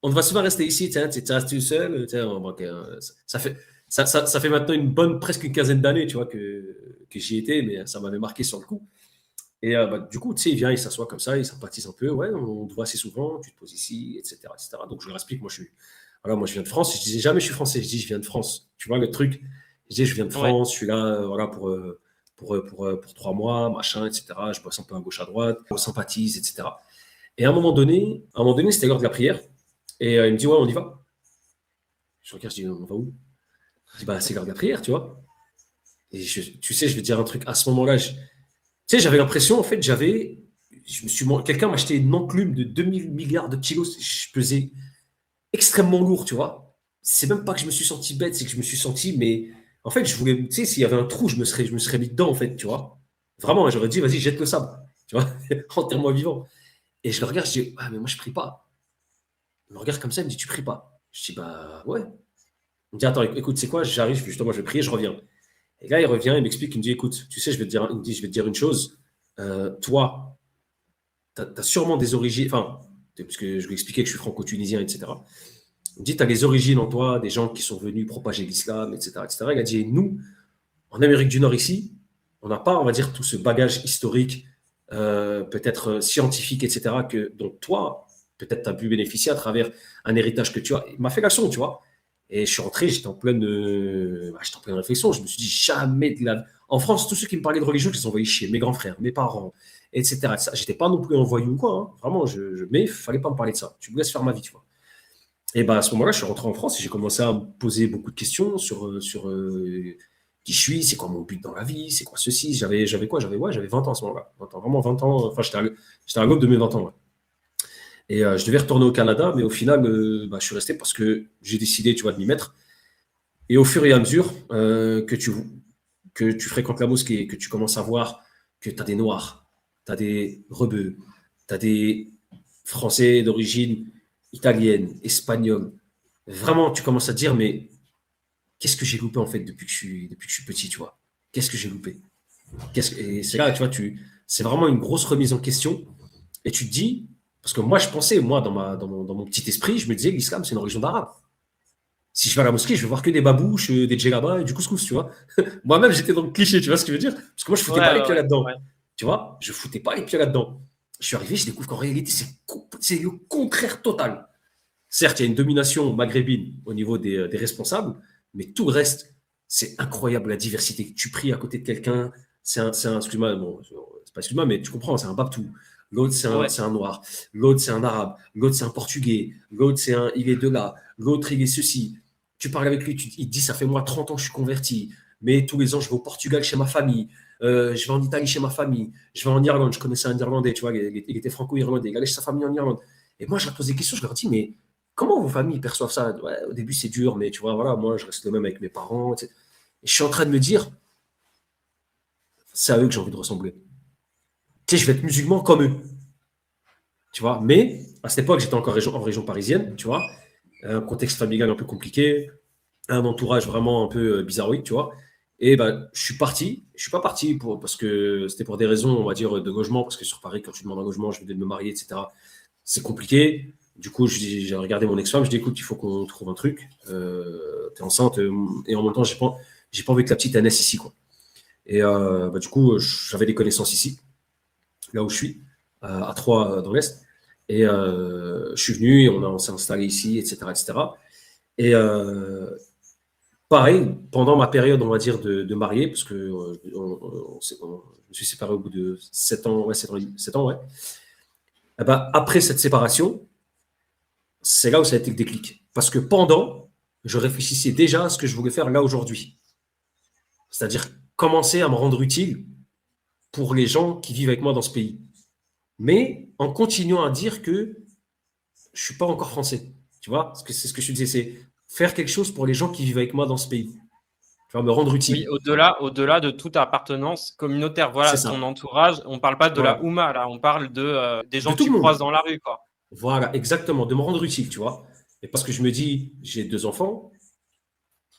on va souvent rester ici, tiens, tu restes tout seul. Ça fait maintenant presque une quinzaine d'années, tu vois, que j'y étais, mais ça m'avait marqué sur le coup. Et du coup, tu sais, il vient, il s'assoit comme ça, il sympathise un peu. Ouais, on te voit assez souvent, tu te poses ici, etc. Donc, je lui explique, moi, je viens de France. Je disais jamais je suis français, je dis je viens de France. Tu vois le truc. Je dis je viens de France, je suis là voilà, pour 3 mois, machin, etc. Je bosse un peu à gauche, à droite, on sympathise, etc. Et à un moment donné, c'était l'heure de la prière. Et il me dit ouais, on y va. Je regarde, je dis on va où? Je dis c'est l'heure de la prière, tu vois. Et tu sais, je vais te dire un truc. À ce moment-là, tu sais, j'avais l'impression, en fait, quelqu'un m'a acheté une enclume de 2000 milliards de kilos. Je pesais extrêmement lourd, tu vois. C'est même pas que je me suis senti bête, c'est que je me suis senti, mais en fait, je voulais, tu sais, s'il y avait un trou, je me serais mis dedans, en fait, tu vois. Vraiment, j'aurais dit, vas-y, jette le sable, tu vois, enterre-moi vivant. Et je le regarde, je dis, ah, mais moi, je prie pas. Il me regarde comme ça, il me dit, tu pries pas. Je dis, bah ouais. Il me dit, attends, écoute, c'est quoi? J'arrive, justement, je vais prier, je reviens. Et là, il revient, il m'explique, il me dit, écoute, tu sais, il me dit, je vais te dire une chose. Toi, tu as sûrement des origines, enfin, parce que je lui expliquais que je suis franco-tunisien, etc. Il me dit, tu as des origines en toi, des gens qui sont venus propager l'islam, etc., etc. Il a dit, nous, en Amérique du Nord ici, on n'a pas, on va dire, tout ce bagage historique, peut-être scientifique, etc., dont toi, peut-être, tu as pu bénéficier à travers un héritage que tu as. Il m'a fait la leçon, tu vois. Et je suis rentré, j'étais en pleine réflexion. Je me suis dit, jamais de la. En France, tous ceux qui me parlaient de religion, je les envoyais chier, mes grands frères, mes parents, etc. J'étais pas non plus un voyou ou quoi, hein. Vraiment, mais il fallait pas me parler de ça. Tu me laisses faire ma vie, tu vois. Et ben à ce moment-là, je suis rentré en France et j'ai commencé à me poser beaucoup de questions sur qui je suis, c'est quoi mon but dans la vie, c'est quoi ceci. J'avais quoi? J'avais 20 ans à ce moment-là. 20 ans, vraiment 20 ans. Enfin, j'étais à l'aube de mes 20 ans. Ouais. Et je devais retourner au Canada, mais au final, je suis resté parce que j'ai décidé, tu vois, de m'y mettre. Et au fur et à mesure que tu fréquentes la mosquée, que tu commences à voir que tu as des Noirs, tu as des Rebeux, tu as des Français d'origine italienne, espagnole, vraiment, tu commences à te dire, mais qu'est-ce que j'ai loupé en fait depuis que je suis petit, tu vois? Qu'est-ce que j'ai loupé? Et c'est là, tu vois, c'est vraiment une grosse remise en question. Et tu te dis, parce que moi, je pensais, moi, dans mon petit esprit, je me disais que l'islam, c'est une religion d'arabe. Si je vais à la mosquée, je vais voir que des babouches, des djellabas et du couscous, tu vois. Moi-même, j'étais dans le cliché, tu vois ce que je veux dire? Parce que moi, je foutais Ouais, pas les ouais, pieds là-dedans. ouais. Tu vois? Je foutais pas les pieds là-dedans. Je suis arrivé, je découvre qu'en réalité, c'est le contraire total. Certes, il y a une domination maghrébine au niveau des responsables, mais tout le reste, c'est incroyable la diversité. Tu pries à côté de quelqu'un, excuse-moi, bon, c'est pas excuse-moi, mais tu comprends, c'est un Babtou. L'autre, Ouais. c'est un noir. L'autre, c'est un arabe. L'autre, c'est un portugais. L'autre, il est de là. L'autre, il est ceci. Tu parles avec lui, il te dit, ça fait moi 30 ans que je suis converti, mais tous les ans, je vais au Portugal chez ma famille. Je vais en Italie chez ma famille. Je vais en Irlande. Je connaissais un Irlandais, tu vois, il était franco-irlandais. Il allait chez sa famille en Irlande. Et moi, je leur pose des questions, je leur dis, mais comment vos familles perçoivent ça? Ouais, au début, c'est dur, mais tu vois, voilà, moi, je reste le même avec mes parents. Etc. Et je suis en train de me dire, c'est à eux que j'ai envie de ressembler. Tu sais, je vais être musulman comme eux, tu vois. Mais à cette époque, j'étais encore en région parisienne, tu vois. Un contexte familial un peu compliqué, un entourage vraiment un peu bizarroïde, tu vois. Et ben, je suis parti. Je suis pas parti parce que c'était pour des raisons, on va dire, de logement, parce que sur Paris, quand tu demandes un logement, je venais de me marier, etc. C'est compliqué. Du coup, j'ai regardé mon ex-femme, je dis écoute, il faut qu'on trouve un truc. T'es enceinte, et en même temps, j'ai pas envie que la petite elle naisse ici, quoi. Et du coup, j'avais des connaissances ici, là où je suis, à Troyes, dans l'Est. Et je suis venu et on s'est installé ici, etc., etc. Et pareil, pendant ma période, on va dire, de marié, parce que je me suis séparé au bout de 7 ans, ouais, 7 ans, ouais. Et ben, après cette séparation, c'est là où ça a été le déclic. Parce que pendant, je réfléchissais déjà à ce que je voulais faire là aujourd'hui. C'est-à-dire commencer à me rendre utile pour les gens qui vivent avec moi dans ce pays. Mais en continuant à dire que je ne suis pas encore français. Tu vois, c'est ce que je te disais, c'est faire quelque chose pour les gens qui vivent avec moi dans ce pays. Tu vois, me rendre Oui, utile. au-delà de toute appartenance communautaire, C'est voilà, ton ça. entourage, on ne parle pas de la Voilà. Oumma, là, on parle des De gens que tout tu le croises monde. dans la rue, quoi. Voilà, exactement. De me rendre utile, tu vois. Et parce que je me dis, j'ai 2 enfants,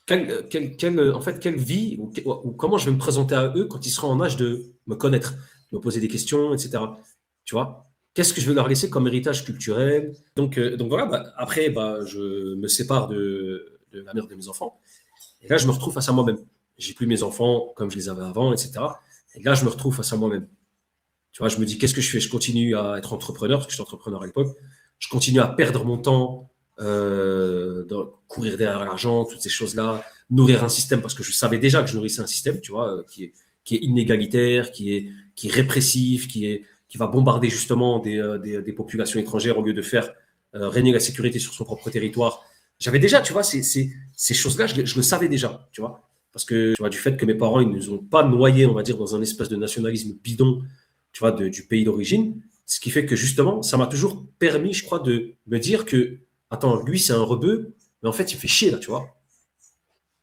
en fait, quelle vie ou comment je vais me présenter à eux quand ils seront en âge de me connaître, de me poser des questions, etc. Tu vois? Qu'est-ce que je vais leur laisser comme héritage culturel? Donc voilà, après, je me sépare de la mère de mes enfants. Et là, je me retrouve face à moi-même. J'ai plus mes enfants comme je les avais avant, etc. Et là, je me retrouve face à moi-même. Tu vois, je me dis, qu'est-ce que je fais? Je continue à être entrepreneur, parce que j'étais entrepreneur à l'époque. Je continue à perdre mon temps, courir derrière l'argent, toutes ces choses-là, nourrir un système, parce que je savais déjà que je nourrissais un système, tu vois, qui est inégalitaire, qui est répressif, qui va bombarder justement des populations étrangères au lieu de faire régner la sécurité sur son propre territoire. J'avais déjà, tu vois, ces choses-là, je le savais déjà, tu vois. Parce que, tu vois, du fait que mes parents, ils ne nous ont pas noyés, on va dire, dans un espèce de nationalisme bidon, tu vois, du pays d'origine. Ce qui fait que justement, ça m'a toujours permis, je crois, de me dire que, attends, lui, c'est un rebeu, mais en fait, il fait chier, là, tu vois.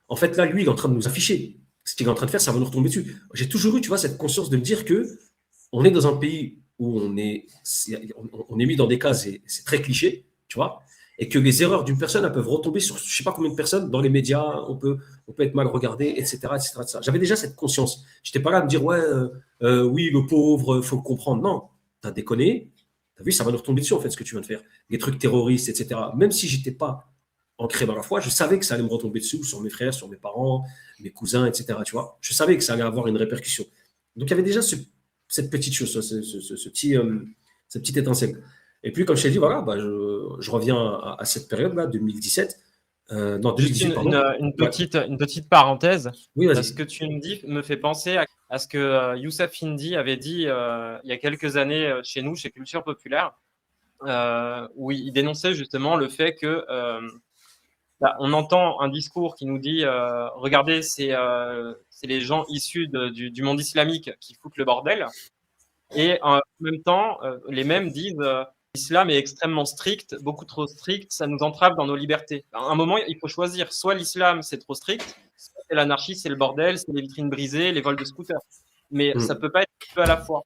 En fait, là, lui, il est en train de nous afficher. Ce qu'il est en train de faire, ça va nous retomber dessus. J'ai toujours eu, tu vois, cette conscience de me dire que on est dans un pays où on est mis dans des cases et c'est très cliché, tu vois, et que les erreurs d'une personne, elles peuvent retomber sur je ne sais pas combien de personnes dans les médias, on peut être mal regardé, etc., etc., etc. J'avais déjà cette conscience. Je n'étais pas là à me dire, ouais, oui, le pauvre, il faut le comprendre. Non, tu as déconné, tu as vu, ça va nous retomber dessus, en fait, ce que tu viens de faire. Les trucs terroristes, etc. Même si je n'étais pas ancré dans la foi, je savais que ça allait me retomber dessus, sur mes frères, sur mes parents, mes cousins, etc., tu vois. Je savais que ça allait avoir une répercussion. Donc, il y avait déjà cette petite chose, cette petite étincelle. Et puis, comme je t'ai dit, voilà, bah, je reviens à cette période-là, 2017. Non, Juste 2018, pardon. Ouais. une petite parenthèse. Oui, Ce vas-y. que tu me dis me fait penser à ce que Youssef Indy avait dit il y a quelques années chez nous, chez Culture Populaire, où il dénonçait justement le fait que on entend un discours qui nous dit regardez, c'est les gens issus du monde islamique qui foutent le bordel. Et en même temps, les mêmes disent l'islam est extrêmement strict, beaucoup trop strict, ça nous entrave dans nos libertés. À un moment, il faut choisir. Soit l'islam, c'est trop strict, soit c'est l'anarchie, c'est le bordel, c'est les vitrines brisées, les vols de scooters. Mais ça peut pas être deux à la fois.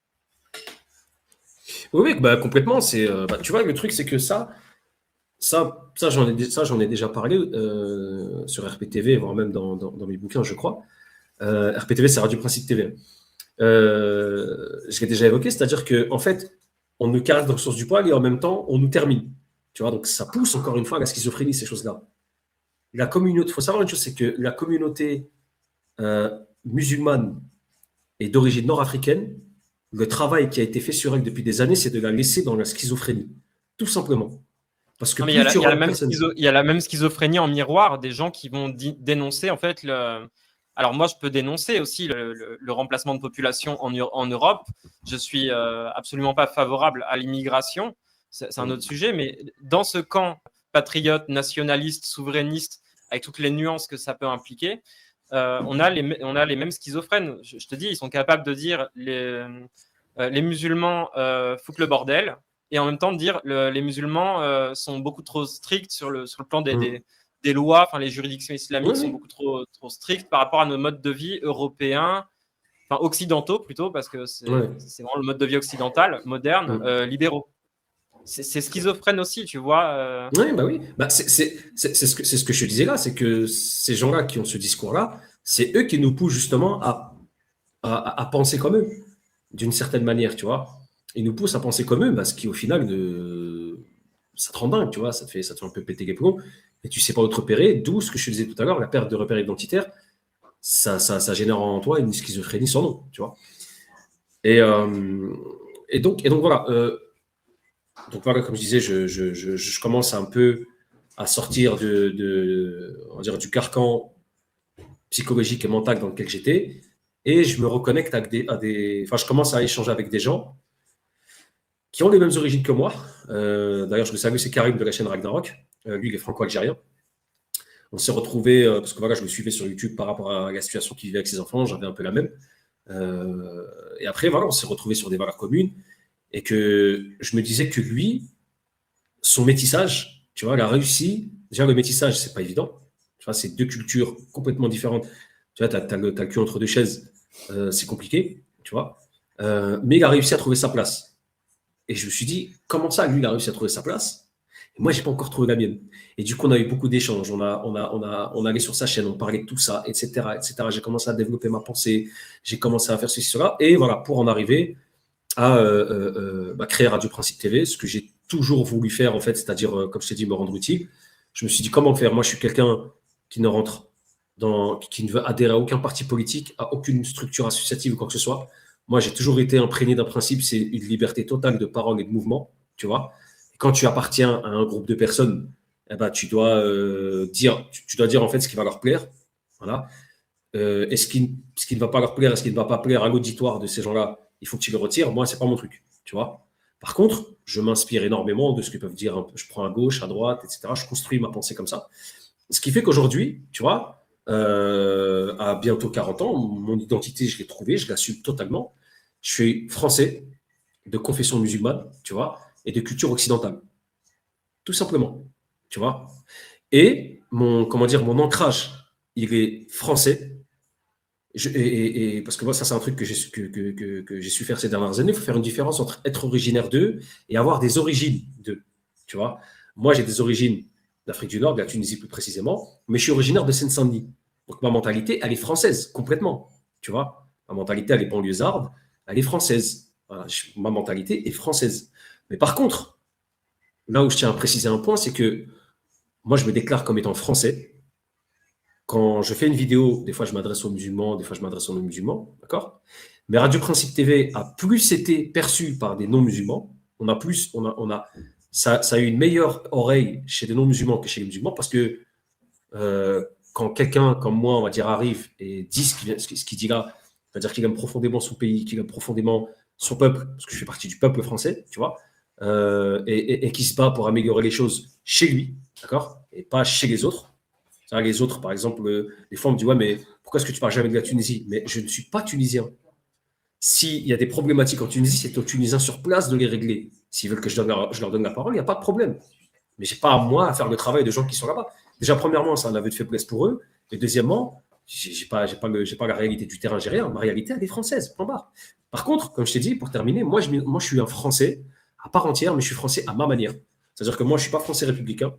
Oui, oui, bah, complètement. Tu vois, le truc, c'est que j'en ai déjà parlé sur RPTV, voire même dans mes bouquins, je crois. RPTV, c'est Radio Principe TV. Je l'ai déjà évoqué, c'est-à-dire que en fait, on nous caresse dans le sens du poil et en même temps, on nous termine. Tu vois, donc ça pousse encore une fois à la schizophrénie, ces choses-là. La communauté, il faut savoir une chose, c'est que la communauté musulmane et d'origine nord-africaine, le travail qui a été fait sur elle depuis des années, c'est de la laisser dans la schizophrénie. Tout simplement. Parce que Non, mais plus tu auras une personne... il y a la même schizophrénie en miroir des gens qui vont dénoncer en fait le. Alors moi, je peux dénoncer aussi le remplacement de population en Europe. Je suis absolument pas favorable à l'immigration. C'est un autre sujet, mais dans ce camp patriote, nationaliste, souverainiste, avec toutes les nuances que ça peut impliquer, on a les mêmes schizophrènes. Je te dis, ils sont capables de dire les musulmans foutent le bordel, et en même temps de dire les musulmans sont beaucoup trop stricts sur le plan des lois, enfin les juridictions islamiques sont beaucoup trop strictes par rapport à nos modes de vie européens, enfin occidentaux plutôt, parce que c'est vraiment le mode de vie occidental, moderne, libéraux. C'est schizophrène aussi, tu vois. Oui, bah oui. Bah, c'est ce que je te disais là, c'est que ces gens-là qui ont ce discours-là, c'est eux qui nous poussent justement à penser comme eux, d'une certaine manière, tu vois. Ils nous poussent à penser comme eux, ce qui au final, ça te rend dingue, tu vois, ça te fait un peu péter les plombs, et tu sais pas où te repérer, d'où ce que je te disais tout à l'heure, la perte de repères identitaires, ça génère en toi une schizophrénie sans nom, tu vois. Et donc voilà. Donc voilà, comme je disais, je commence un peu à sortir on va dire, du carcan psychologique et mental dans lequel j'étais, et je me reconnecte enfin, je commence à échanger avec des gens qui ont les mêmes origines que moi. D'ailleurs, je le salue, c'est Karim de la chaîne Ragnarok. Lui, il est franco-algérien. On s'est retrouvés, parce que voilà, je me suivais sur YouTube par rapport à la situation qu'il vivait avec ses enfants, j'avais un peu la même. Et après, voilà, on s'est retrouvés sur des valeurs communes, et que je me disais que lui, son métissage, tu vois, il a réussi. Déjà, le métissage, c'est pas évident. Tu vois, c'est deux cultures complètement différentes. Tu vois, t'as le cul entre deux chaises, c'est compliqué, tu vois. Mais il a réussi à trouver sa place. Et je me suis dit, comment ça, lui, il a réussi à trouver sa place? Et moi, j'ai pas encore trouvé la mienne. Et du coup, on a eu beaucoup d'échanges. On allait sur sa chaîne, on parlait de tout ça, etc., etc. J'ai commencé à développer ma pensée. J'ai commencé à faire ceci, cela. Et voilà, pour en arriver à créer Radio Principe TV, ce que j'ai toujours voulu faire, en fait, c'est-à-dire, comme je t'ai dit, me rendre utile. Je me suis dit, comment faire? Moi, je suis quelqu'un qui ne qui ne veut adhérer à aucun parti politique, à aucune structure associative ou quoi que ce soit. Moi, j'ai toujours été imprégné d'un principe, c'est une liberté totale de parole et de mouvement, tu vois. Et quand tu appartiens à un groupe de personnes, eh ben, tu dois tu dois dire en fait ce qui va leur plaire, voilà. Et ce qui ne va pas leur plaire, ce qui ne va pas plaire à l'auditoire de ces gens-là, il faut que tu le retires. Moi, c'est pas mon truc, tu vois. Par contre, je m'inspire énormément de ce que peuvent dire. Je prends à gauche, à droite, etc. Je construis ma pensée comme ça. Ce qui fait qu'aujourd'hui, tu vois, à bientôt 40 ans, mon identité, je l'ai trouvée, je l'assume totalement. Je suis français, de confession musulmane, tu vois, et de culture occidentale. Tout simplement, tu vois. Et mon ancrage, il est français, Parce que moi, ça, c'est un truc que j'ai su faire ces dernières années. Il faut faire une différence entre être originaire d'eux et avoir des origines d'eux. Tu vois, moi, j'ai des origines d'Afrique du Nord, de la Tunisie plus précisément, mais je suis originaire de Seine-Saint-Denis. Donc, ma mentalité, elle est française, complètement. Tu vois, ma mentalité, elle est banlieusarde, elle est française. Voilà, ma mentalité est française. Mais par contre, là où je tiens à préciser un point, c'est que moi, je me déclare comme étant français. Quand je fais une vidéo, des fois je m'adresse aux musulmans, des fois je m'adresse aux non-musulmans, d'accord? Mais Radio Principe TV a plus été perçu par des non-musulmans. Ça a eu une meilleure oreille chez des non-musulmans que chez les musulmans parce que quand quelqu'un comme moi, on va dire, arrive et dit ce qu'il dit là, c'est-à-dire qu'il aime profondément son pays, qu'il aime profondément son peuple, parce que je fais partie du peuple français, tu vois, et qui se bat pour améliorer les choses chez lui, d'accord? Et pas chez les autres. Les autres, par exemple, des fois, on me dit, ouais, mais pourquoi est-ce que tu parles jamais de la Tunisie? Mais je ne suis pas tunisien. S'il y a des problématiques en Tunisie, c'est aux Tunisiens sur place de les régler. S'ils veulent que je leur donne la parole, il n'y a pas de problème. Mais je n'ai pas à moi à faire le travail de gens qui sont là-bas. Déjà, premièrement, c'est un aveu de faiblesse pour eux. Et deuxièmement, je n'ai pas la réalité du terrain, j'ai rien. Ma réalité, elle est française, point barre. Par contre, comme je t'ai dit, pour terminer, moi, je suis un Français à part entière, mais je suis Français à ma manière. C'est-à-dire que moi, je ne suis pas Français républicain.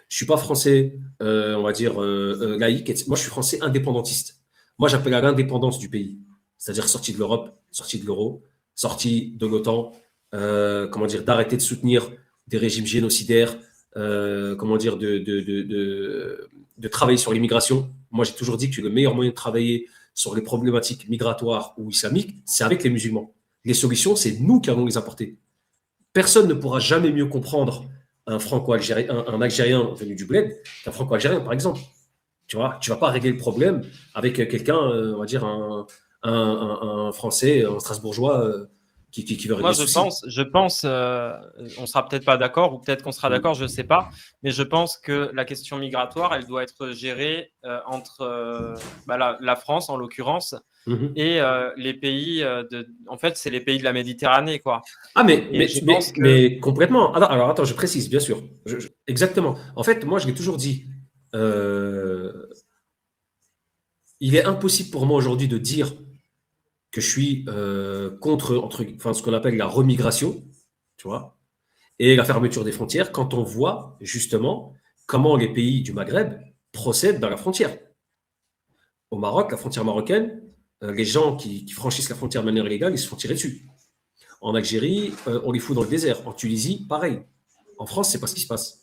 Je ne suis pas Français, on va dire, laïque. Moi, je suis Français indépendantiste. Moi, j'appelle à l'indépendance du pays. C'est-à-dire sorti de l'Europe, sorti de l'euro, sorti de l'OTAN, comment dire, d'arrêter de soutenir des régimes génocidaires, comment dire, de travailler sur l'immigration. Moi, j'ai toujours dit que le meilleur moyen de travailler sur les problématiques migratoires ou islamiques, c'est avec les musulmans. Les solutions, c'est nous qui allons les apporter. Personne ne pourra jamais mieux comprendre un franco-algérien, un Algérien venu du bled qu'un franco-algérien, par exemple. Tu vois, tu vas pas régler le problème avec quelqu'un, on va dire un Français, un Strasbourgeois qui veut régler Moi, le souci. je pense, on sera peut-être pas d'accord ou peut-être qu'on sera d'accord, je ne sais pas, mais je pense que la question migratoire, elle doit être gérée entre la France, en l'occurrence, et les pays en fait, c'est les pays de la Méditerranée, quoi. Ah, Que... mais complètement. Alors, attends, je précise, bien sûr. Exactement. En fait, moi, je l'ai toujours dit. Il est impossible pour moi aujourd'hui de dire que je suis contre ce qu'on appelle la remigration, tu vois, et la fermeture des frontières quand on voit justement comment les pays du Maghreb procèdent dans la frontière. Au Maroc, la frontière marocaine, les gens qui franchissent la frontière de manière illégale, ils se font tirer dessus. En Algérie, on les fout dans le désert. En Tunisie, pareil. En France, c'est pas ce qui se passe.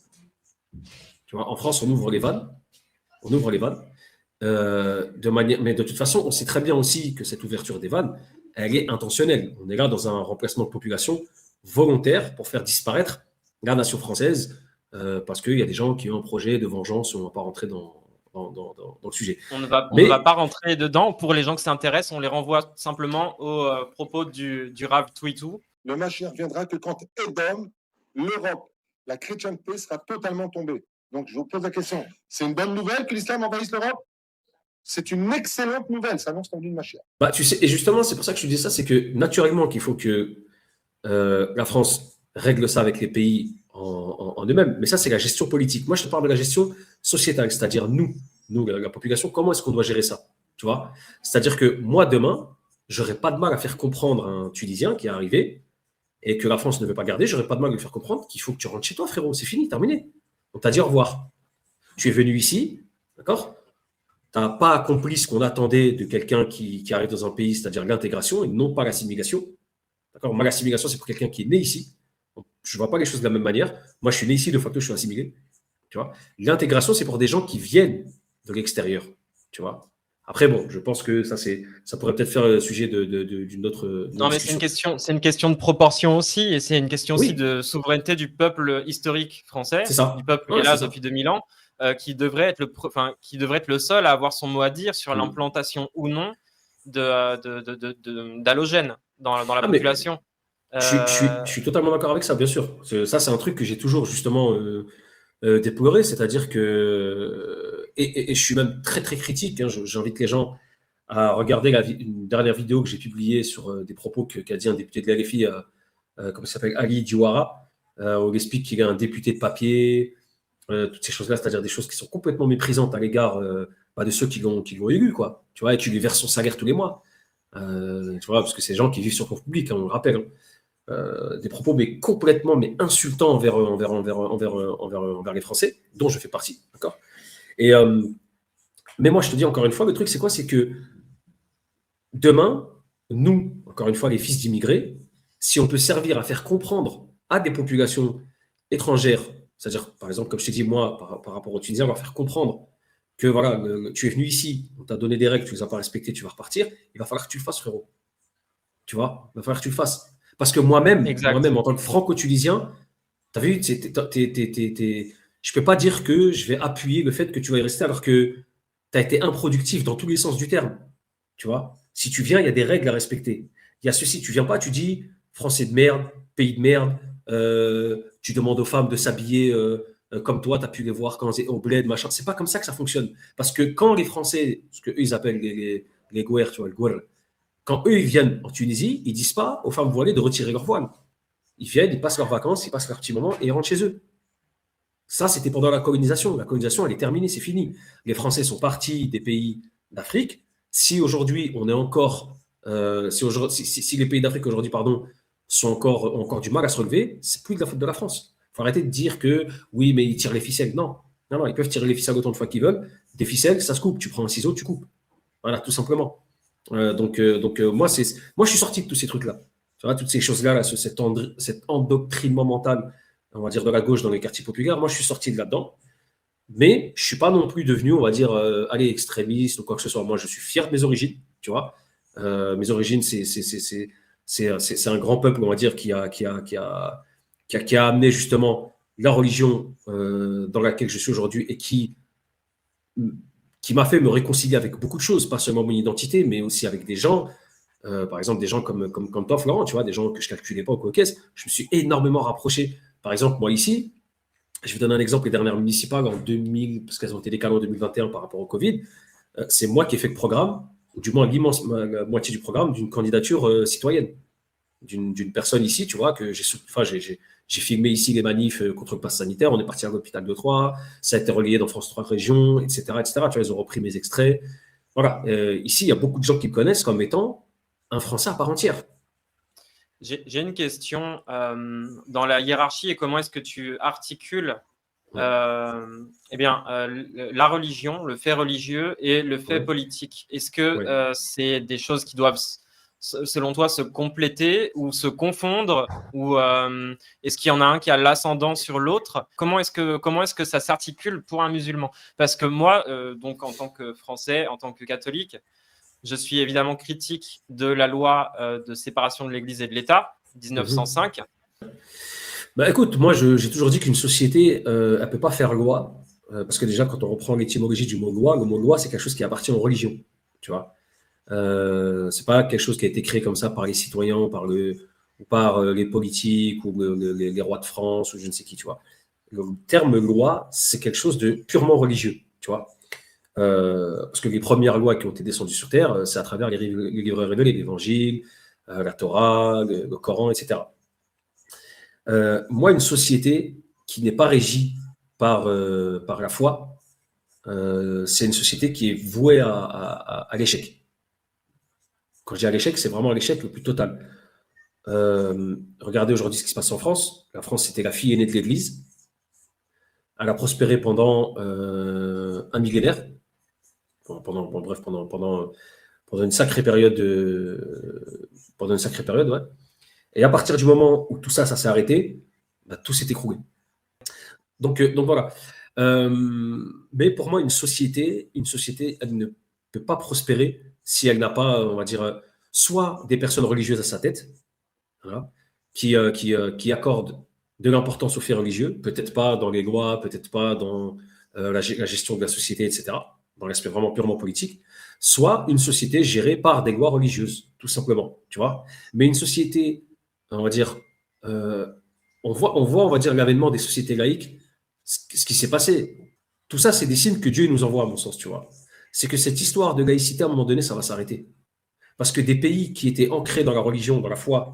Tu vois, en France, on ouvre les vannes. On ouvre les vannes. Mais de toute façon, on sait très bien aussi que cette ouverture des vannes, elle est intentionnelle. On est là dans un remplacement de population volontaire pour faire disparaître la nation française parce qu'il y a des gens qui ont un projet de vengeance. On ne va pas rentrer dans le sujet. On ne va pas rentrer dedans. Pour les gens qui s'intéressent, on les renvoie simplement aux propos du Rav Twitou. Le Mashiach viendra que quand Edom, l'Europe, la chrétienté sera totalement tombée. Donc, je vous pose la question. C'est une bonne nouvelle que l'islam envahisse l'Europe? C'est une excellente nouvelle, ça annonce l'envie de Mashiach. Bah, tu sais, et justement, c'est pour ça que je te dis ça, c'est que naturellement qu'il faut que la France règle ça avec les pays en eux-mêmes. Mais ça, c'est la gestion politique. Moi, je te parle de la gestion sociétale, c'est-à-dire nous, la population, comment est-ce qu'on doit gérer ça? Tu vois? C'est-à-dire que moi, demain, j'aurais pas de mal à faire comprendre à un Tunisien qui est arrivé et que la France ne veut pas garder, j'aurais pas de mal à lui faire comprendre qu'il faut que tu rentres chez toi, frérot. C'est fini, terminé. On t'a dit au revoir. Tu es venu ici, d'accord? Tu n'as pas accompli ce qu'on attendait de quelqu'un qui arrive dans un pays, c'est-à-dire l'intégration et non pas l'assimilation. D'accord? Moi, l'assimilation, c'est pour quelqu'un qui est né ici. Donc, je ne vois pas les choses de la même manière. Moi, je suis né ici, de facto, je suis assimilé. Tu vois? L'intégration, c'est pour des gens qui viennent de l'extérieur. Tu vois? Après, bon, je pense que ça pourrait peut-être faire le sujet d'une autre. Non, mais c'est une question de proportion aussi, et c'est une question aussi de souveraineté du peuple historique français, du peuple qui est là depuis 2000 ans, qui devrait être le seul à avoir son mot à dire sur l'implantation ou non d'halogènes dans la population. Je suis totalement d'accord avec ça, bien sûr. Ça, c'est un truc que j'ai toujours justement déploré, c'est-à-dire que et je suis même très très critique. Hein, j'invite les gens à regarder une dernière vidéo que j'ai publiée sur des propos qu'a dit un député de l'LFI, comment ça s'appelle, Ali Diouara, où il explique qu'il est un député de papier, toutes ces choses-là, c'est-à-dire des choses qui sont complètement méprisantes à l'égard pas de ceux qui l'ont élu, quoi. Tu vois, et tu lui verses son salaire tous les mois. Tu vois, parce que c'est des gens qui vivent sur ton public, hein, on le rappelle. Hein. Des propos mais complètement mais insultants envers les Français, dont je fais partie, d'accord. Et mais moi je te dis encore une fois, le truc c'est quoi? C'est que demain, nous, encore une fois, les fils d'immigrés, si on peut servir à faire comprendre à des populations étrangères, c'est-à-dire par exemple comme je t'ai dit moi par rapport aux Tunisiens, leur faire comprendre que voilà, tu es venu ici, on t'a donné des règles, tu les as pas respectées, tu vas repartir, il va falloir que tu le fasses, frérot. Tu vois, il va falloir que tu le fasses. Parce que moi-même, Exact. en tant que franco-tunisien, tu as vu, je ne peux pas dire que je vais appuyer le fait que tu vas y rester alors que tu as été improductif dans tous les sens du terme. Tu vois, si tu viens, il y a des règles à respecter. Il y a ceci, tu viens pas, tu dis français de merde, pays de merde, tu demandes aux femmes de s'habiller comme toi, tu as pu les voir quand au bled, machin. C'est pas comme ça que ça fonctionne. Parce que quand les Français, ce qu'eux ils appellent les gouers, tu vois, le gouer, quand eux, ils viennent en Tunisie, ils disent pas aux femmes voilées de retirer leur voile. Ils viennent, ils passent leurs vacances, ils passent leur petit moment et ils rentrent chez eux. Ça, c'était pendant la colonisation. La colonisation, elle est terminée, c'est fini. Les Français sont partis des pays d'Afrique. Si aujourd'hui, on est encore, si les pays d'Afrique aujourd'hui, pardon, ont encore du mal à se relever, c'est plus de la faute de la France. Il faut arrêter de dire que oui, mais ils tirent les ficelles. Non, non, non, ils peuvent tirer les ficelles autant de fois qu'ils veulent. Des ficelles, ça se coupe. Tu prends un ciseau, tu coupes. Voilà, tout simplement. Moi, moi, je suis sorti de tous ces trucs-là. Tu vois, toutes ces choses-là, là, cet endoctrinement mental, on va dire, de la gauche dans les quartiers populaires, moi, je suis sorti de là-dedans. Mais je ne suis pas non plus devenu, on va dire, allez, extrémiste ou quoi que ce soit. Moi, je suis fier de mes origines, tu vois. Mes origines, c'est un grand peuple, on va dire, qui a amené justement la religion dans laquelle je suis aujourd'hui et qui m'a fait me réconcilier avec beaucoup de choses, pas seulement mon identité, mais aussi avec des gens, par exemple des gens comme toi, Florent, tu vois, des gens que je calculais pas au Caucase. Je me suis énormément rapproché. Par exemple, moi ici, je vais donner un exemple, les dernières municipales en 2000, parce qu'elles ont été décalées en 2021 par rapport au Covid, c'est moi qui ai fait le programme, ou du moins la moitié du programme, d'une candidature citoyenne, d'une personne ici, tu vois, que j'ai filmé ici les manifs contre le pass sanitaire. On est parti à l'hôpital de Troyes. Ça a été relayé dans France 3 Régions, etc., etc. Tu vois, ils ont repris mes extraits. Voilà. Ici, il y a beaucoup de gens qui me connaissent comme étant un Français à part entière. J'ai une question. Dans la hiérarchie, et comment est-ce que tu articules la religion, le fait religieux et le fait politique? Est-ce que c'est des choses qui doivent, selon toi, se compléter ou se confondre, ou est-ce qu'il y en a un qui a l'ascendant sur l'autre? Comment est-ce que ça s'articule pour un musulman? Parce que moi, donc en tant que Français, en tant que catholique, je suis évidemment critique de la loi de séparation de l'Église et de l'État, 1905. Bah, écoute, moi, j'ai toujours dit qu'une société, elle ne peut pas faire loi, parce que déjà, quand on reprend l'étymologie du mot loi, le mot loi, c'est quelque chose qui appartient aux religions, tu vois. C'est pas quelque chose qui a été créé comme ça par les citoyens, ou par les politiques, ou les rois de France, ou je ne sais qui, tu vois. Le terme loi, c'est quelque chose de purement religieux, tu vois. Parce que les premières lois qui ont été descendues sur Terre, c'est à travers les livres révélés, l'Évangile, la Torah, le Coran, etc. Moi, une société qui n'est pas régie par la foi, c'est une société qui est vouée à l'échec. Quand je dis à l'échec, c'est vraiment à l'échec le plus total. Regardez aujourd'hui ce qui se passe en France. La France, c'était la fille aînée de l'Église. Elle a prospéré pendant un millénaire. Pendant une sacrée période. Ouais. Et à partir du moment où tout ça s'est arrêté, bah, tout s'est écroulé. Donc voilà. Mais pour moi, une société, elle ne peut pas prospérer si elle n'a pas, on va dire, soit des personnes religieuses à sa tête, voilà, qui accordent de l'importance aux faits religieux, peut-être pas dans les lois, peut-être pas dans la gestion de la société, etc., dans l'aspect vraiment purement politique, soit une société gérée par des lois religieuses, tout simplement, tu vois. Mais une société, on va dire, on voit, on va dire, l'avènement des sociétés laïques, ce qui s'est passé. Tout ça, c'est des signes que Dieu nous envoie, à mon sens, tu vois. C'est que cette histoire de laïcité, à un moment donné, ça va s'arrêter. Parce que des pays qui étaient ancrés dans la religion, dans la foi,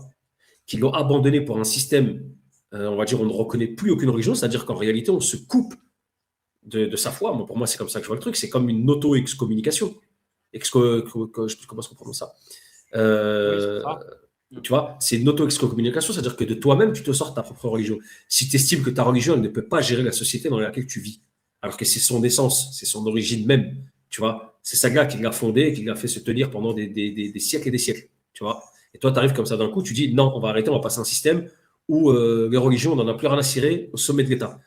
qui l'ont abandonné pour un système, on va dire, on ne reconnaît plus aucune religion, c'est-à-dire qu'en réalité, on se coupe de sa foi. Moi, pour moi, c'est comme ça que je vois le truc. C'est comme une auto-excommunication. Je sais plus comment on prononce ça. Oui, c'est ça. Tu vois, c'est une auto-excommunication, c'est-à-dire que de toi-même, tu te sors ta propre religion. Si tu estimes que ta religion elle ne peut pas gérer la société dans laquelle tu vis, alors que c'est son essence, c'est son origine même, tu vois, c'est ça gars qui l'a fondé, qui l'a fait se tenir pendant des siècles et des siècles, tu vois. Et toi, tu arrives comme ça d'un coup, tu dis non, on va arrêter, on va passer à un système où les religions, on n'en a plus rien à cirer au sommet de l'État.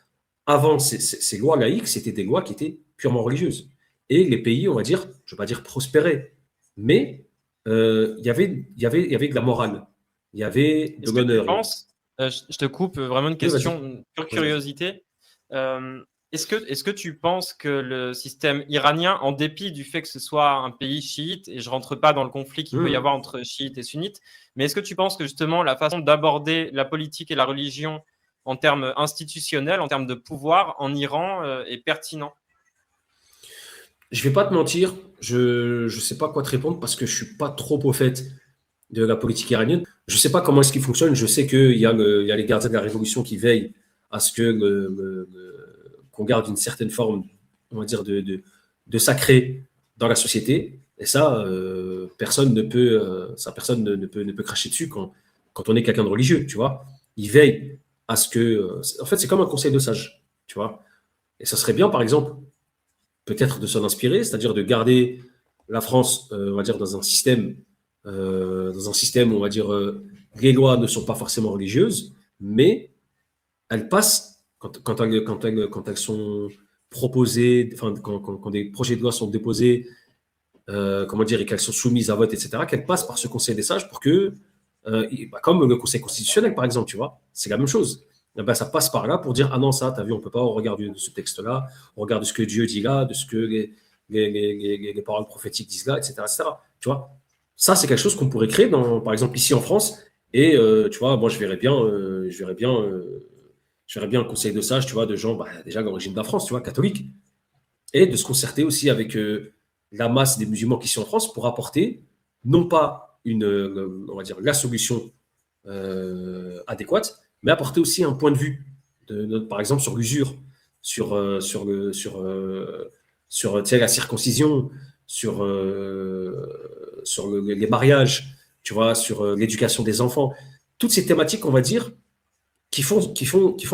Avant, ces lois laïques, c'était des lois qui étaient purement religieuses. Et les pays, on va dire, je ne veux pas dire prospéraient, mais il y avait de la morale, il y avait de Est-ce que tu l'honneur. penses, je te coupe, vraiment une Oui, vas-y. question, une pure Vas-y. curiosité. Est-ce que tu penses que le système iranien, en dépit du fait que ce soit un pays chiite, et je rentre pas dans le conflit qu'il peut y avoir entre chiites et sunnites, mais est-ce que tu penses que justement la façon d'aborder la politique et la religion en termes institutionnels, en termes de pouvoir en Iran est pertinent? Je vais pas te mentir, je sais pas quoi te répondre parce que je suis pas trop au fait de la politique iranienne. Je sais pas comment est-ce qu'il fonctionne. Je sais qu'il y a les gardiens de la révolution qui veillent à ce que qu'on garde une certaine forme, on va dire, de sacré dans la société. Et ça, personne ne peut cracher dessus quand on est quelqu'un de religieux, tu vois. Ils veillent à ce que. En fait, c'est comme un conseil de sage, tu vois. Et ça serait bien, par exemple, peut-être de s'en inspirer, c'est-à-dire de garder la France, on va dire, dans un système où, on va dire, les lois ne sont pas forcément religieuses, mais elles passent, quand elles sont proposées, enfin, quand des projets de loi sont déposés, comment dire, et qu'elles sont soumises à vote, etc., qu'elles passent par ce Conseil des sages pour que, comme le Conseil constitutionnel, par exemple, tu vois, c'est la même chose. Eh ben, ça passe par là pour dire, ah non, ça, t'as vu, on peut pas, on regarde de ce texte-là, on regarde de ce que Dieu dit là, de ce que les paroles prophétiques disent là, etc., etc. Tu vois, ça, c'est quelque chose qu'on pourrait créer, par exemple, ici en France. Et tu vois, moi, je verrais bien un conseil de sages, tu vois, de gens, bah, déjà d'origine de la France, tu vois, catholiques, et de se concerter aussi avec la masse des musulmans qui sont en France pour apporter non pas on va dire, la solution adéquate, mais apporter aussi un point de vue, par exemple sur l'usure, sur tu sais, la circoncision, sur les mariages, tu vois, sur l'éducation des enfants, toutes ces thématiques, on va dire, qui font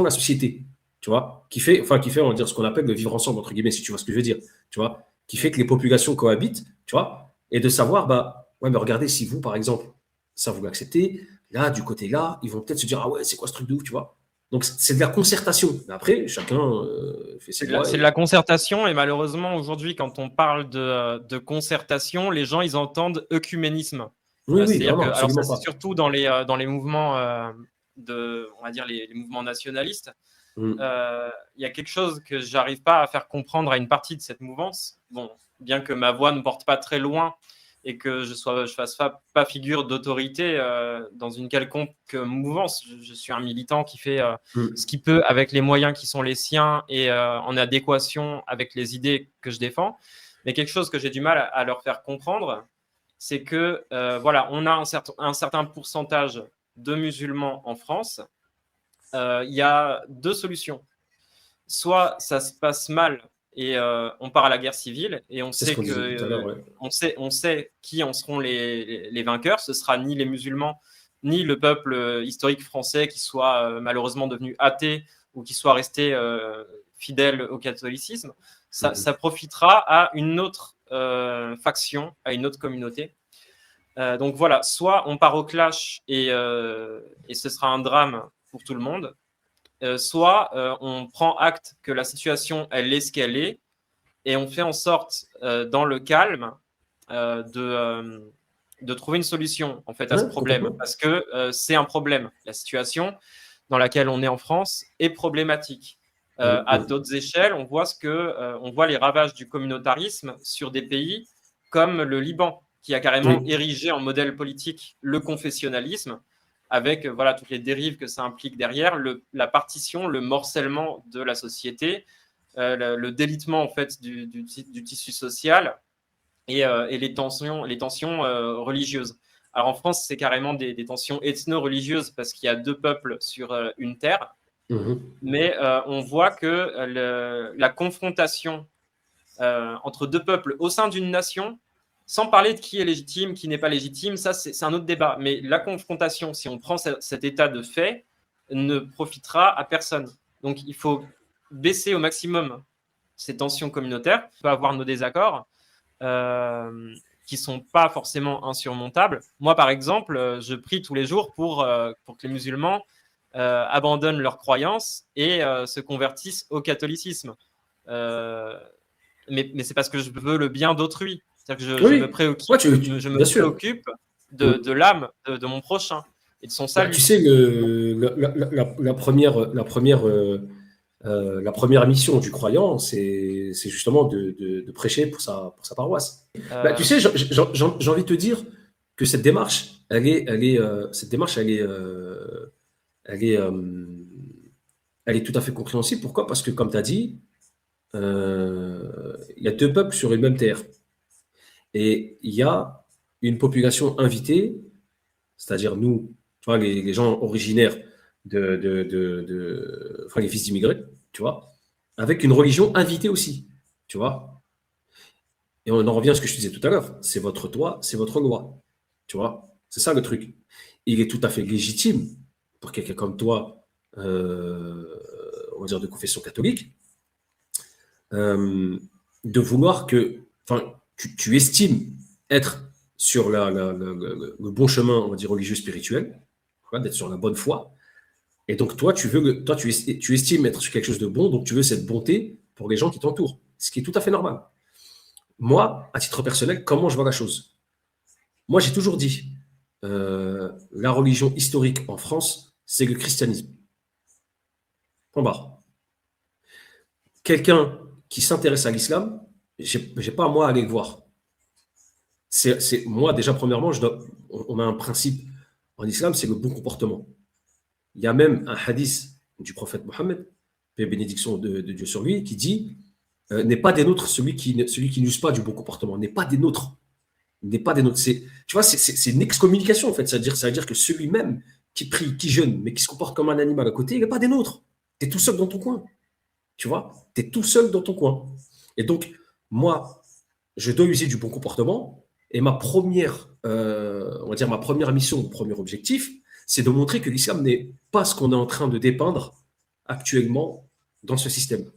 la société, tu vois, qui fait, on va dire, ce qu'on appelle le vivre ensemble, entre guillemets, si tu vois ce que je veux dire, tu vois, qui fait que les populations cohabitent, tu vois, et de savoir, bah, ouais, mais regardez, si vous, par exemple, ça vous l'acceptez, là, du côté là, ils vont peut-être se dire, ah ouais, c'est quoi ce truc de ouf, tu vois. Donc, c'est de la concertation. Mais après, chacun fait ses lois. C'est de la concertation, et malheureusement, aujourd'hui, quand on parle de concertation, les gens, ils entendent œcuménisme. Oui, oui, non, C'est-à-dire que, non, alors ça, absolument c'est pas. surtout dans les mouvements on va dire, les mouvements nationalistes. Mm. Il y a quelque chose que j'arrive pas à faire comprendre à une partie de cette mouvance. Bon, bien que ma voix ne porte pas très loin et que je fasse pas figure d'autorité dans une quelconque mouvance. Je suis un militant qui fait ce Mm. qu'il peut avec les moyens qui sont les siens et en adéquation avec les idées que je défends. Mais quelque chose que j'ai du mal à leur faire comprendre, c'est que voilà, on a un certain pourcentage de musulmans en France. Il y a deux solutions. Soit ça se passe mal et on part à la guerre civile et C'est ce qu'on disait tout à l'heure, ouais. on sait qui en seront les vainqueurs. Ce sera ni les musulmans ni le peuple historique français qui soit malheureusement devenu athée ou qui soit resté fidèle au catholicisme. Ça profitera à une autre faction, à une autre communauté. Donc voilà, soit on part au clash et ce sera un drame pour tout le monde, soit on prend acte que la situation, elle est ce qu'elle est, et on fait en sorte, dans le calme, de trouver une solution en fait à ce Ouais, problème, complètement. parce que c'est un problème. La situation dans laquelle on est en France est problématique. À d'autres échelles, on voit les ravages du communautarisme sur des pays comme le Liban, qui a carrément Oui. érigé en modèle politique le confessionnalisme, avec voilà, toutes les dérives que ça implique derrière, la partition, le morcellement de la société, le délitement en fait du tissu social et les tensions religieuses. Alors en France, c'est carrément des tensions ethno-religieuses parce qu'il y a deux peuples sur une terre. Mais on voit que la confrontation entre deux peuples au sein d'une nation, sans parler de qui est légitime, qui n'est pas légitime, ça c'est un autre débat. Mais la confrontation, si on prend cet état de fait, ne profitera à personne. Donc il faut baisser au maximum ces tensions communautaires. On peut avoir nos désaccords qui ne sont pas forcément insurmontables. Moi, par exemple, je prie tous les jours pour que les musulmans abandonnent leurs croyances et se convertissent au catholicisme. Mais c'est parce que je veux le bien d'autrui. C'est-à-dire que je me préoccupe, je me préoccupe de l'âme de mon prochain et de son salut. Tu sais, la première mission du croyant, c'est justement de prêcher pour sa paroisse. Tu sais, j'ai envie de te dire que cette démarche, elle est tout à fait compréhensible. Pourquoi? Parce que, comme tu as dit, il y a deux peuples sur une même terre. Et il y a une population invitée, c'est-à-dire nous, tu vois, les gens originaires enfin, les fils d'immigrés, tu vois, avec une religion invitée aussi, tu vois. Et on en revient à ce que je te disais tout à l'heure. C'est votre toit, c'est votre loi, tu vois. C'est ça le truc. Il est tout à fait légitime pour quelqu'un comme toi, on va dire de confession catholique, de vouloir que, enfin, tu estimes être sur le bon chemin, on va dire religieux spirituel, d'être sur la bonne foi. Et donc toi, tu estimes être sur quelque chose de bon, donc tu veux cette bonté pour les gens qui t'entourent, ce qui est tout à fait normal. Moi, à titre personnel, comment je vois la chose? Moi, j'ai toujours dit, la religion historique en France, c'est le christianisme. Point barre. Quelqu'un qui s'intéresse à l'islam, j'ai pas moi à aller le voir. Moi, déjà, premièrement, on a un principe en islam, c'est le bon comportement. Il y a même un hadith du prophète Mohammed, paix et bénédiction de Dieu sur lui, qui dit n'est pas des nôtres celui qui n'use pas du bon comportement. N'est pas des nôtres. N'est pas des nôtres. Tu vois, c'est une excommunication, en fait. Ça veut dire que celui-même qui prie, qui jeûne, mais qui se comporte comme un animal à côté, il n'est pas des nôtres. Tu es tout seul dans ton coin. Tu vois, tu es tout seul dans ton coin. Et donc, moi, je dois user du bon comportement. Et ma première mission, mon premier objectif, c'est de montrer que l'islam n'est pas ce qu'on est en train de dépeindre actuellement dans ce système.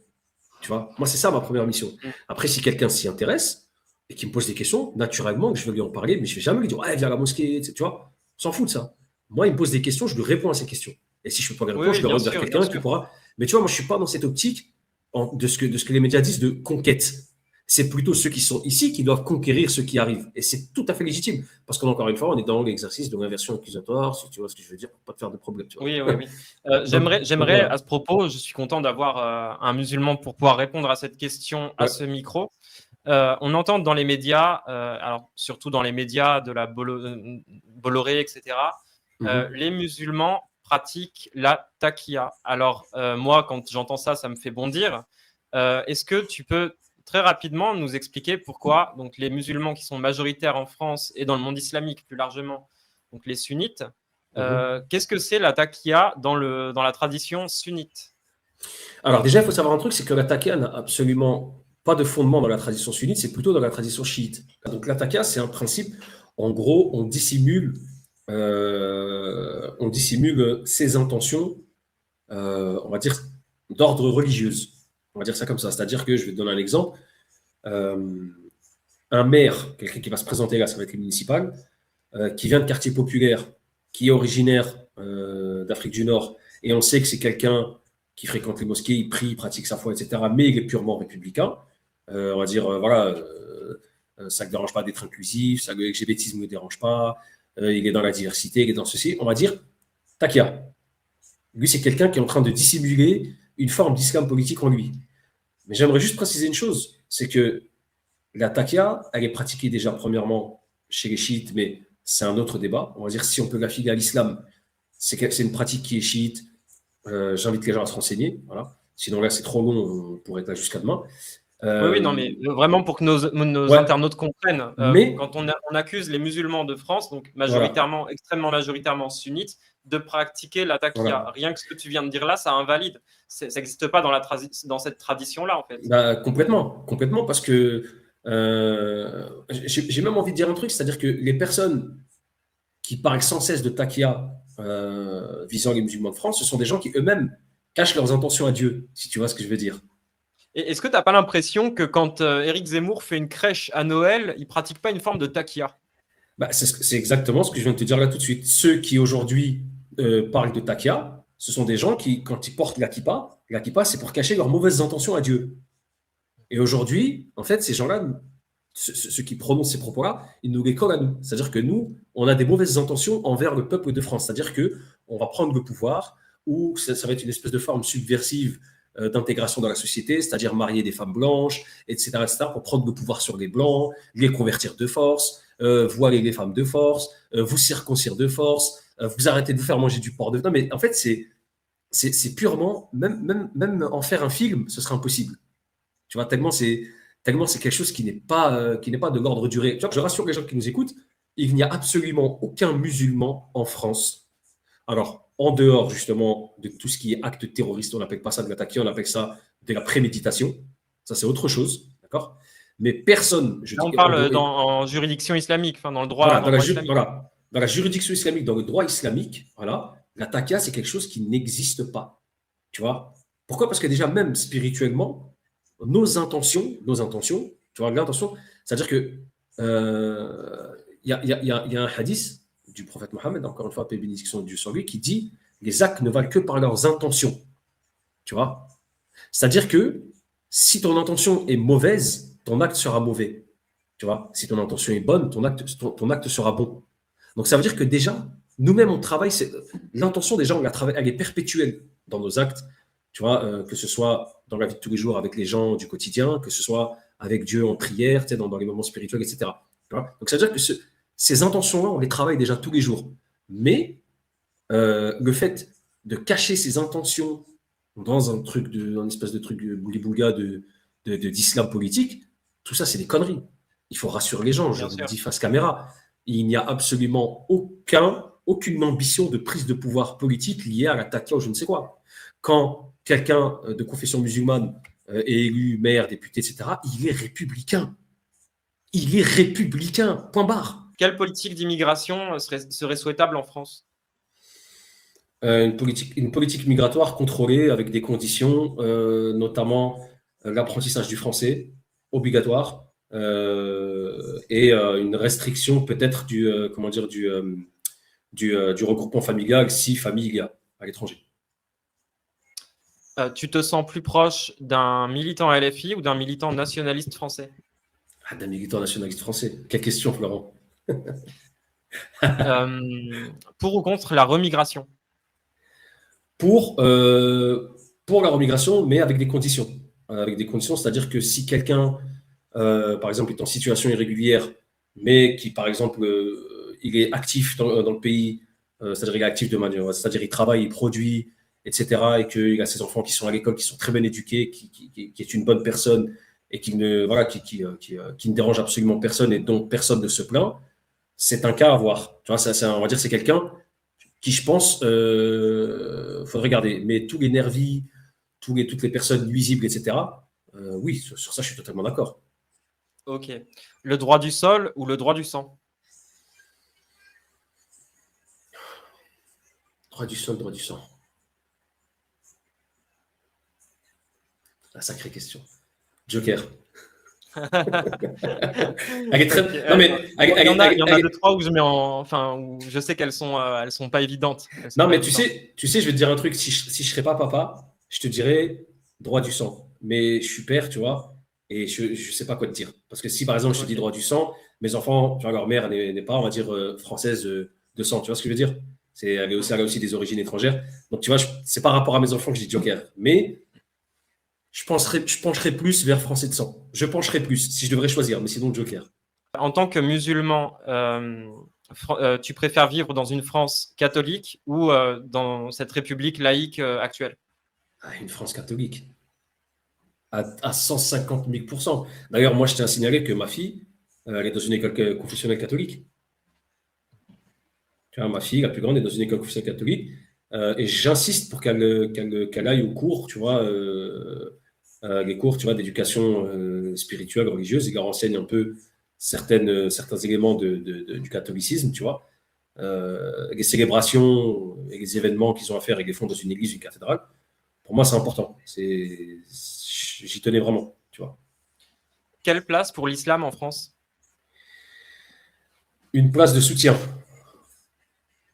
Tu vois, moi, c'est ça ma première mission. Après, si quelqu'un s'y intéresse et qui me pose des questions, naturellement, je vais lui en parler, mais je ne vais jamais lui dire, ouais, viens à la mosquée, tu vois, on s'en fout de ça. Moi, il me pose des questions, je lui réponds à ces questions. Et si je ne peux pas lui répondre, je le renvoie vers quelqu'un qui pourra. Mais tu vois, moi, je ne suis pas dans cette optique de ce que les médias disent de conquête. C'est plutôt ceux qui sont ici qui doivent conquérir ceux qui arrivent. Et c'est tout à fait légitime. Parce qu'encore une fois, on est dans l'exercice de l'inversion accusatoire, si tu vois ce que je veux dire, pour ne pas te faire de problème. Tu vois. Oui. J'aimerais à ce propos, je suis content d'avoir un musulman pour pouvoir répondre à cette question à ce micro. On entend dans les médias, alors surtout dans les médias de la Bolloré, etc., les musulmans pratiquent la taqiyya. Alors, moi, quand j'entends ça, ça me fait bondir. Est-ce que tu peux très rapidement nous expliquer pourquoi donc, les musulmans qui sont majoritaires en France et dans le monde islamique plus largement, donc les sunnites, qu'est-ce que c'est la taqiyya dans la tradition sunnite? Alors déjà, il faut savoir un truc, c'est que la taqiyya n'a absolument pas de fondement dans la tradition sunnite, c'est plutôt dans la tradition chiite. Donc la taqiyya, c'est un principe, en gros, on dissimule ses intentions, on va dire, d'ordre religieuse. On va dire ça comme ça. C'est-à-dire que, je vais te donner un exemple, un maire, quelqu'un qui va se présenter là, ça va être le municipal, qui vient de quartier populaire, qui est originaire d'Afrique du Nord, et on sait que c'est quelqu'un qui fréquente les mosquées, il prie, il pratique sa foi, etc., mais il est purement républicain. On va dire, ça ne dérange pas d'être inclusif, le LGBTisme ne dérange pas, il est dans la diversité, il est dans ceci. On va dire, taqiyya. Lui, c'est quelqu'un qui est en train de dissimuler une forme d'islam politique en lui. Mais j'aimerais juste préciser une chose, c'est que la taqiyya, elle est pratiquée déjà premièrement chez les chiites, mais c'est un autre débat. On va dire si on peut l'affilier à l'islam, c'est une pratique qui est chiite. J'invite les gens à se renseigner. Voilà. Sinon là, c'est trop long, on pourrait être là jusqu'à demain. Oui, non, mais vraiment pour que nos Ouais. internautes comprennent, Mais quand on accuse les musulmans de France, donc voilà, extrêmement majoritairement sunnites, de pratiquer la taqiyya. voilà. Rien que ce que tu viens de dire là, ça invalide. Ça n'existe pas dans cette tradition-là, en fait. Bah, complètement, parce que j'ai même envie de dire un truc, c'est-à-dire que les personnes qui parlent sans cesse de taqiyya visant les musulmans de France, ce sont des gens qui eux-mêmes cachent leurs intentions à Dieu, si tu vois ce que je veux dire. Et est-ce que tu n'as pas l'impression que quand Éric Zemmour fait une crèche à Noël, il pratique pas une forme de taqiyya? Bah, c'est exactement ce que je viens de te dire là tout de suite. Ceux qui aujourd'hui parlent de taqiyya, ce sont des gens qui, quand ils portent la kippa, c'est pour cacher leurs mauvaises intentions à Dieu. Et aujourd'hui, en fait, ces gens-là, ceux qui prononcent ces propos-là, ils nous les collent à nous. C'est-à-dire que nous, on a des mauvaises intentions envers le peuple de France. C'est-à-dire que on va prendre le pouvoir, ou ça va être une espèce de forme subversive d'intégration dans la société, c'est-à-dire marier des femmes blanches, etc., pour prendre le pouvoir sur les blancs, les convertir de force, voiler les femmes de force, vous circoncire de force, vous arrêtez de vous faire manger du porc de... Non, mais en fait, c'est purement, même en faire un film, ce serait impossible. Tu vois, tellement c'est quelque chose qui n'est pas de l'ordre du réel. Tu vois, je rassure les gens qui nous écoutent, il n'y a absolument aucun musulman en France. Alors, en dehors justement de tout ce qui est acte terroriste, on n'appelle pas ça de l'attaquer, on appelle ça de la préméditation. Ça, c'est autre chose, d'accord? Mais personne, je Là, dis on parle en en juridiction islamique, enfin dans le droit, voilà, dans le droit islamique. voilà, dans la juridiction islamique, dans le droit islamique, voilà, la taqia, c'est quelque chose qui n'existe pas. Tu vois? Pourquoi? Parce que déjà, même spirituellement, nos intentions, tu vois, l'intention, c'est-à-dire que il y a un hadith du prophète Mohammed, encore une fois, paix et bénédiction de Dieu sur lui, qui dit les actes ne valent que par leurs intentions. Tu vois? C'est-à-dire que si ton intention est mauvaise, ton acte sera mauvais. Tu vois? Si ton intention est bonne, ton acte sera bon. Donc ça veut dire que déjà, nous-mêmes, on travaille, l'intention déjà, elle est perpétuelle dans nos actes, tu vois, que ce soit dans la vie de tous les jours avec les gens du quotidien, que ce soit avec Dieu en prière, tu sais, dans les moments spirituels, etc. Tu vois. Donc ça veut dire que ces intentions-là, on les travaille déjà tous les jours. Mais le fait de cacher ses intentions dans un espèce de truc bouli-boulga d'islam politique, tout ça, c'est des conneries. Il faut rassurer les gens, je Bien vous le sûr. dis face caméra. Il n'y a absolument aucune ambition de prise de pouvoir politique liée à la taqia ou je ne sais quoi. Quand quelqu'un de confession musulmane est élu maire, député, etc., il est républicain. Il est républicain, point barre. Quelle politique d'immigration serait souhaitable en France? Une politique migratoire contrôlée avec des conditions, notamment l'apprentissage du français obligatoire et une restriction peut-être du regroupement familial si famille il y a à l'étranger. Tu te sens plus proche d'un militant LFI ou d'un militant nationaliste français? Ah, d'un militant nationaliste français. Quelle question, Florent? Pour ou contre la remigration? pour, pour la remigration, mais avec des conditions. Avec des conditions, c'est-à-dire que si quelqu'un, par exemple, est en situation irrégulière, mais qui, par exemple, il est actif dans le pays, c'est-à-dire il est actif de manière, c'est-à-dire il travaille, il produit, etc., et qu'il a ses enfants qui sont à l'école, qui sont très bien éduqués, qui est une bonne personne et qui ne dérange absolument personne et dont personne ne se plaint, c'est un cas à voir. Tu vois, on va dire c'est quelqu'un qui, je pense, faudrait regarder. Mais tous les nervis, toutes les personnes nuisibles, etc., oui, sur ça, je suis totalement d'accord. Ok. Le droit du sol ou le droit du sang? Droit du sol, droit du sang. La sacrée question. Joker. Elle est très... Ok. Non, mais... Il y en a deux, trois où je mets où je sais qu'elles sont pas évidentes. Non, mais tu sais, je vais te dire un truc. Si je serais pas papa, je te dirais droit du sang. Mais je suis père, tu vois, et je sais pas quoi te dire. Parce que si, par exemple, je te dis droit du sang, mes enfants, tu vois, leur mère n'est pas, on va dire, française de sang. Tu vois ce que je veux dire? Elle a aussi des origines étrangères. Donc, tu vois, c'est par rapport à mes enfants que je dis Joker. Mais je pencherais plus vers français de sang. Je pencherais plus si je devrais choisir, mais sinon Joker. En tant que musulman, tu préfères vivre dans une France catholique ou dans cette république laïque actuelle? Une France catholique. à 150 000%. D'ailleurs, moi, je tiens à signaler que ma fille, elle est dans une école confessionnelle catholique. Tu vois, ma fille, la plus grande, est dans une école confessionnelle catholique. Et j'insiste pour qu'elle aille aux cours, tu vois, les cours, tu vois, d'éducation spirituelle, religieuse, et leur enseigne un peu certains éléments du catholicisme, tu vois. Les célébrations et les événements qu'ils ont à faire et les font dans une église, une cathédrale, pour moi, c'est important. J'y tenais vraiment, tu vois. Quelle place pour l'islam en France? Une place de soutien.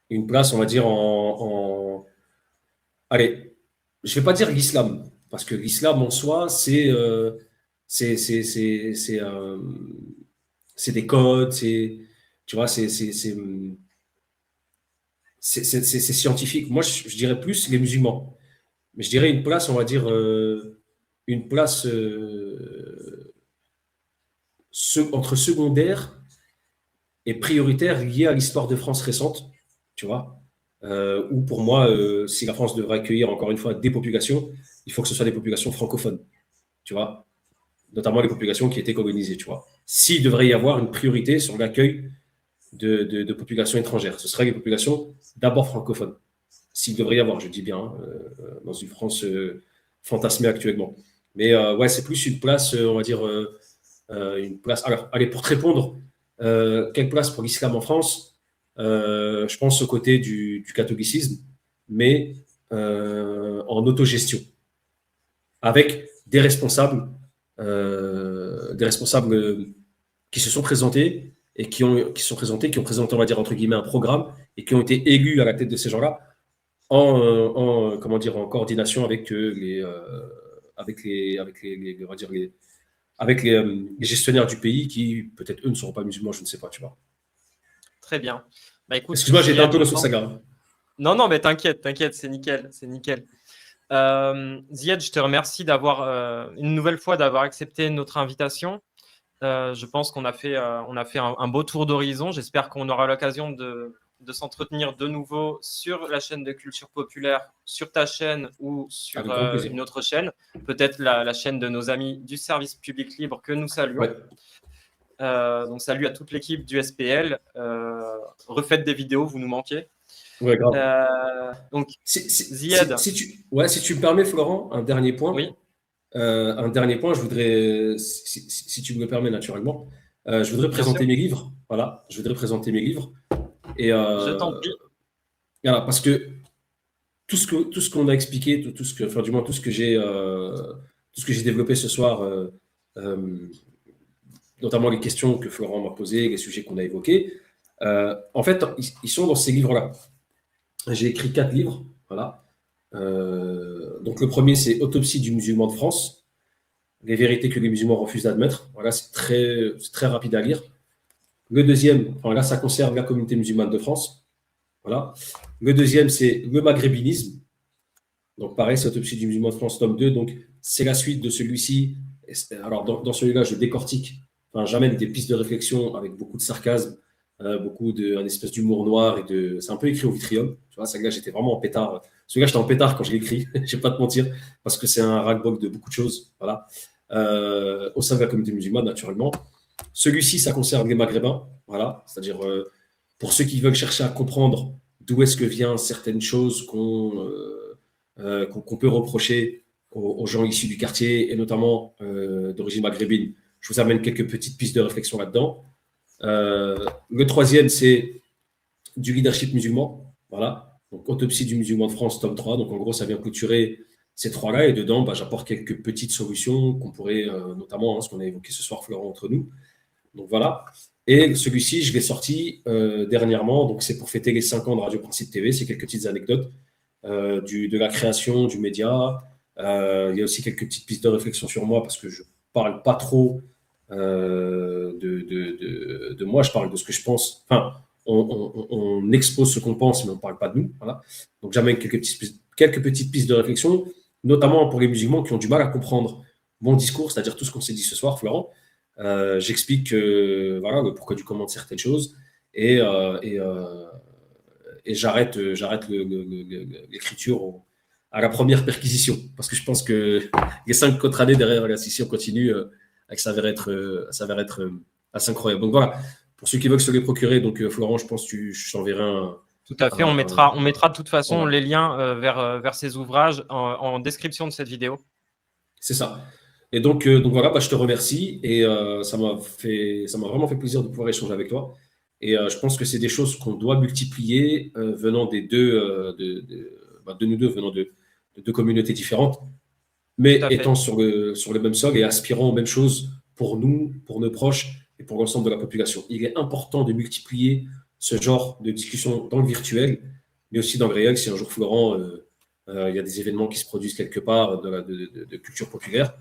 Une place, on va dire, Allez, je ne vais pas dire l'islam, parce que l'islam en soi, c'est, c'est, c'est, c'est, euh, c'est des codes, tu vois, c'est scientifique. Moi, je dirais plus les musulmans. Mais je dirais une place, on va dire, une place entre secondaire et prioritaire liée à l'histoire de France récente, tu vois. Où pour moi, si la France devrait accueillir encore une fois des populations, il faut que ce soit des populations francophones, tu vois, notamment les populations qui étaient colonisées, tu vois. S'il devrait y avoir une priorité sur l'accueil de populations étrangères, ce seraient les populations d'abord francophones. S'il devrait y avoir, je dis bien, dans une France fantasmée actuellement. Mais ouais, c'est plus une place, on va dire, une place. Alors, allez, pour te répondre, quelle place pour l'islam en France? Je pense au côté du catholicisme, mais en autogestion, avec des responsables qui se sont présentés et qui ont présenté, on va dire entre guillemets un programme et qui ont été élus à la tête de ces gens-là comment dire, en coordination avec on va dire les gestionnaires du pays qui peut-être eux ne seront pas musulmans, je ne sais pas, tu vois. Très bien. Bah écoute, Excuse-moi, j'ai été un Ziad, peu le sur saga. Non, mais t'inquiète, c'est nickel, c'est nickel. Ziad, je te remercie d'avoir une nouvelle fois d'avoir accepté notre invitation. Je pense qu'on a fait un beau tour d'horizon. J'espère qu'on aura l'occasion de s'entretenir de nouveau sur la chaîne de Culture Populaire, sur ta chaîne ou sur Avec grand plaisir. une autre chaîne, peut-être la chaîne de nos amis du service public libre que nous saluons. Ouais. Donc salut à toute l'équipe du SPL. Refaites des vidéos, vous nous manquez. Ouais, grave. Donc Ziad. Si tu me permets, Florent, un dernier point. Oui. Je voudrais, si tu me le permets naturellement, je voudrais présenter mes livres. Voilà, je voudrais présenter mes livres. Et, je t'en prie. Voilà, parce que tout ce qu'on a expliqué, tout ce que j'ai développé ce soir, notamment les questions que Florent m'a posées, les sujets qu'on a évoqués, en fait, ils sont dans ces livres-là. J'ai écrit 4 livres, voilà. Donc le premier, c'est Autopsie du musulman de France, les vérités que les musulmans refusent d'admettre. Voilà, c'est très rapide à lire. Le deuxième, là, ça concerne la communauté musulmane de France. Voilà. Le deuxième, c'est le maghrébinisme. Donc pareil, c'est Autopsie du musulman de France, tome 2. Donc c'est la suite de celui-ci. Alors dans celui-là, je décortique, j'amène des pistes de réflexion avec beaucoup de sarcasme, un espèce d'humour noir c'est un peu écrit au vitriol. Tu vois, celui-là, j'étais vraiment en pétard. Celui-là, j'étais en pétard quand je l'ai écrit. Je vais pas te mentir, parce que c'est un ras-le-bol de beaucoup de choses. Voilà. Au sein de la communauté musulmane, naturellement. Celui-ci, ça concerne les Maghrébins. Voilà. C'est-à-dire, pour ceux qui veulent chercher à comprendre d'où est-ce que viennent certaines choses qu'on peut reprocher aux gens issus du quartier, et notamment d'origine maghrébine. Je vous amène quelques petites pistes de réflexion là-dedans. Le troisième, c'est du leadership musulman. Voilà. Donc, Autopsie du musulman de France, tome 3. Donc, en gros, ça vient clôturer ces trois-là. Et dedans, j'apporte quelques petites solutions qu'on pourrait, notamment ce qu'on a évoqué ce soir, Florent, entre nous. Donc, voilà. Et celui-ci, je l'ai sorti dernièrement. Donc, c'est pour fêter les 5 ans de Radio Principe TV. C'est quelques petites anecdotes de la création du média. Il y a aussi quelques petites pistes de réflexion sur moi parce que je parle pas trop de moi, je parle de ce que je pense. Enfin, on expose ce qu'on pense, mais on ne parle pas de nous. Voilà. Donc, j'amène quelques petites pistes de réflexion, notamment pour les musulmans qui ont du mal à comprendre mon discours, c'est-à-dire tout ce qu'on s'est dit ce soir, Florent. J'explique voilà, le pourquoi du comment de certaines choses et j'arrête l'écriture à la première perquisition. Parce que je pense que les 5 autres années derrière, là, si on continue, ça va être assez incroyable. Donc voilà, pour ceux qui veulent se les procurer, donc Florent, je pense que je t'enverrai un. Tout à fait, on mettra de toute façon voilà. les liens vers ces ouvrages en description de cette vidéo. C'est ça. Et donc voilà, je te remercie et ça m'a vraiment fait plaisir de pouvoir échanger avec toi. Et je pense que c'est des choses qu'on doit multiplier venant des deux, de nous deux, venant de deux communautés différentes, mais étant sur le même sol et aspirant aux mêmes choses pour nous, pour nos proches et pour l'ensemble de la population. Il est important de multiplier ce genre de discussion dans le virtuel, mais aussi dans le réel. Si un jour, Florent, il y a des événements qui se produisent quelque part de culture populaire,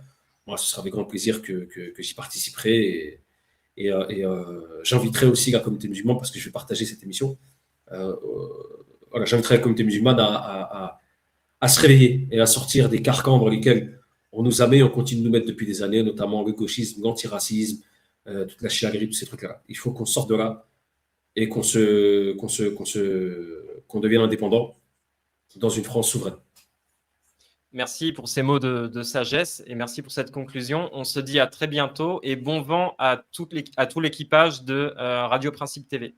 moi, ce sera avec grand plaisir que j'y participerai et j'inviterai aussi la communauté musulmane parce que je vais partager cette émission. Voilà, j'inviterai la communauté musulmane à se réveiller et à sortir des carcans dans lesquels on nous a mis, on continue de nous mettre depuis des années, notamment le gauchisme, l'antiracisme, toute la chialerie, tous ces trucs-là. Il faut qu'on sorte de là et qu'on devienne indépendant dans une France souveraine. Merci pour ces mots de sagesse et merci pour cette conclusion. On se dit à très bientôt et bon vent à tout l'équipage de Radio Principe TV.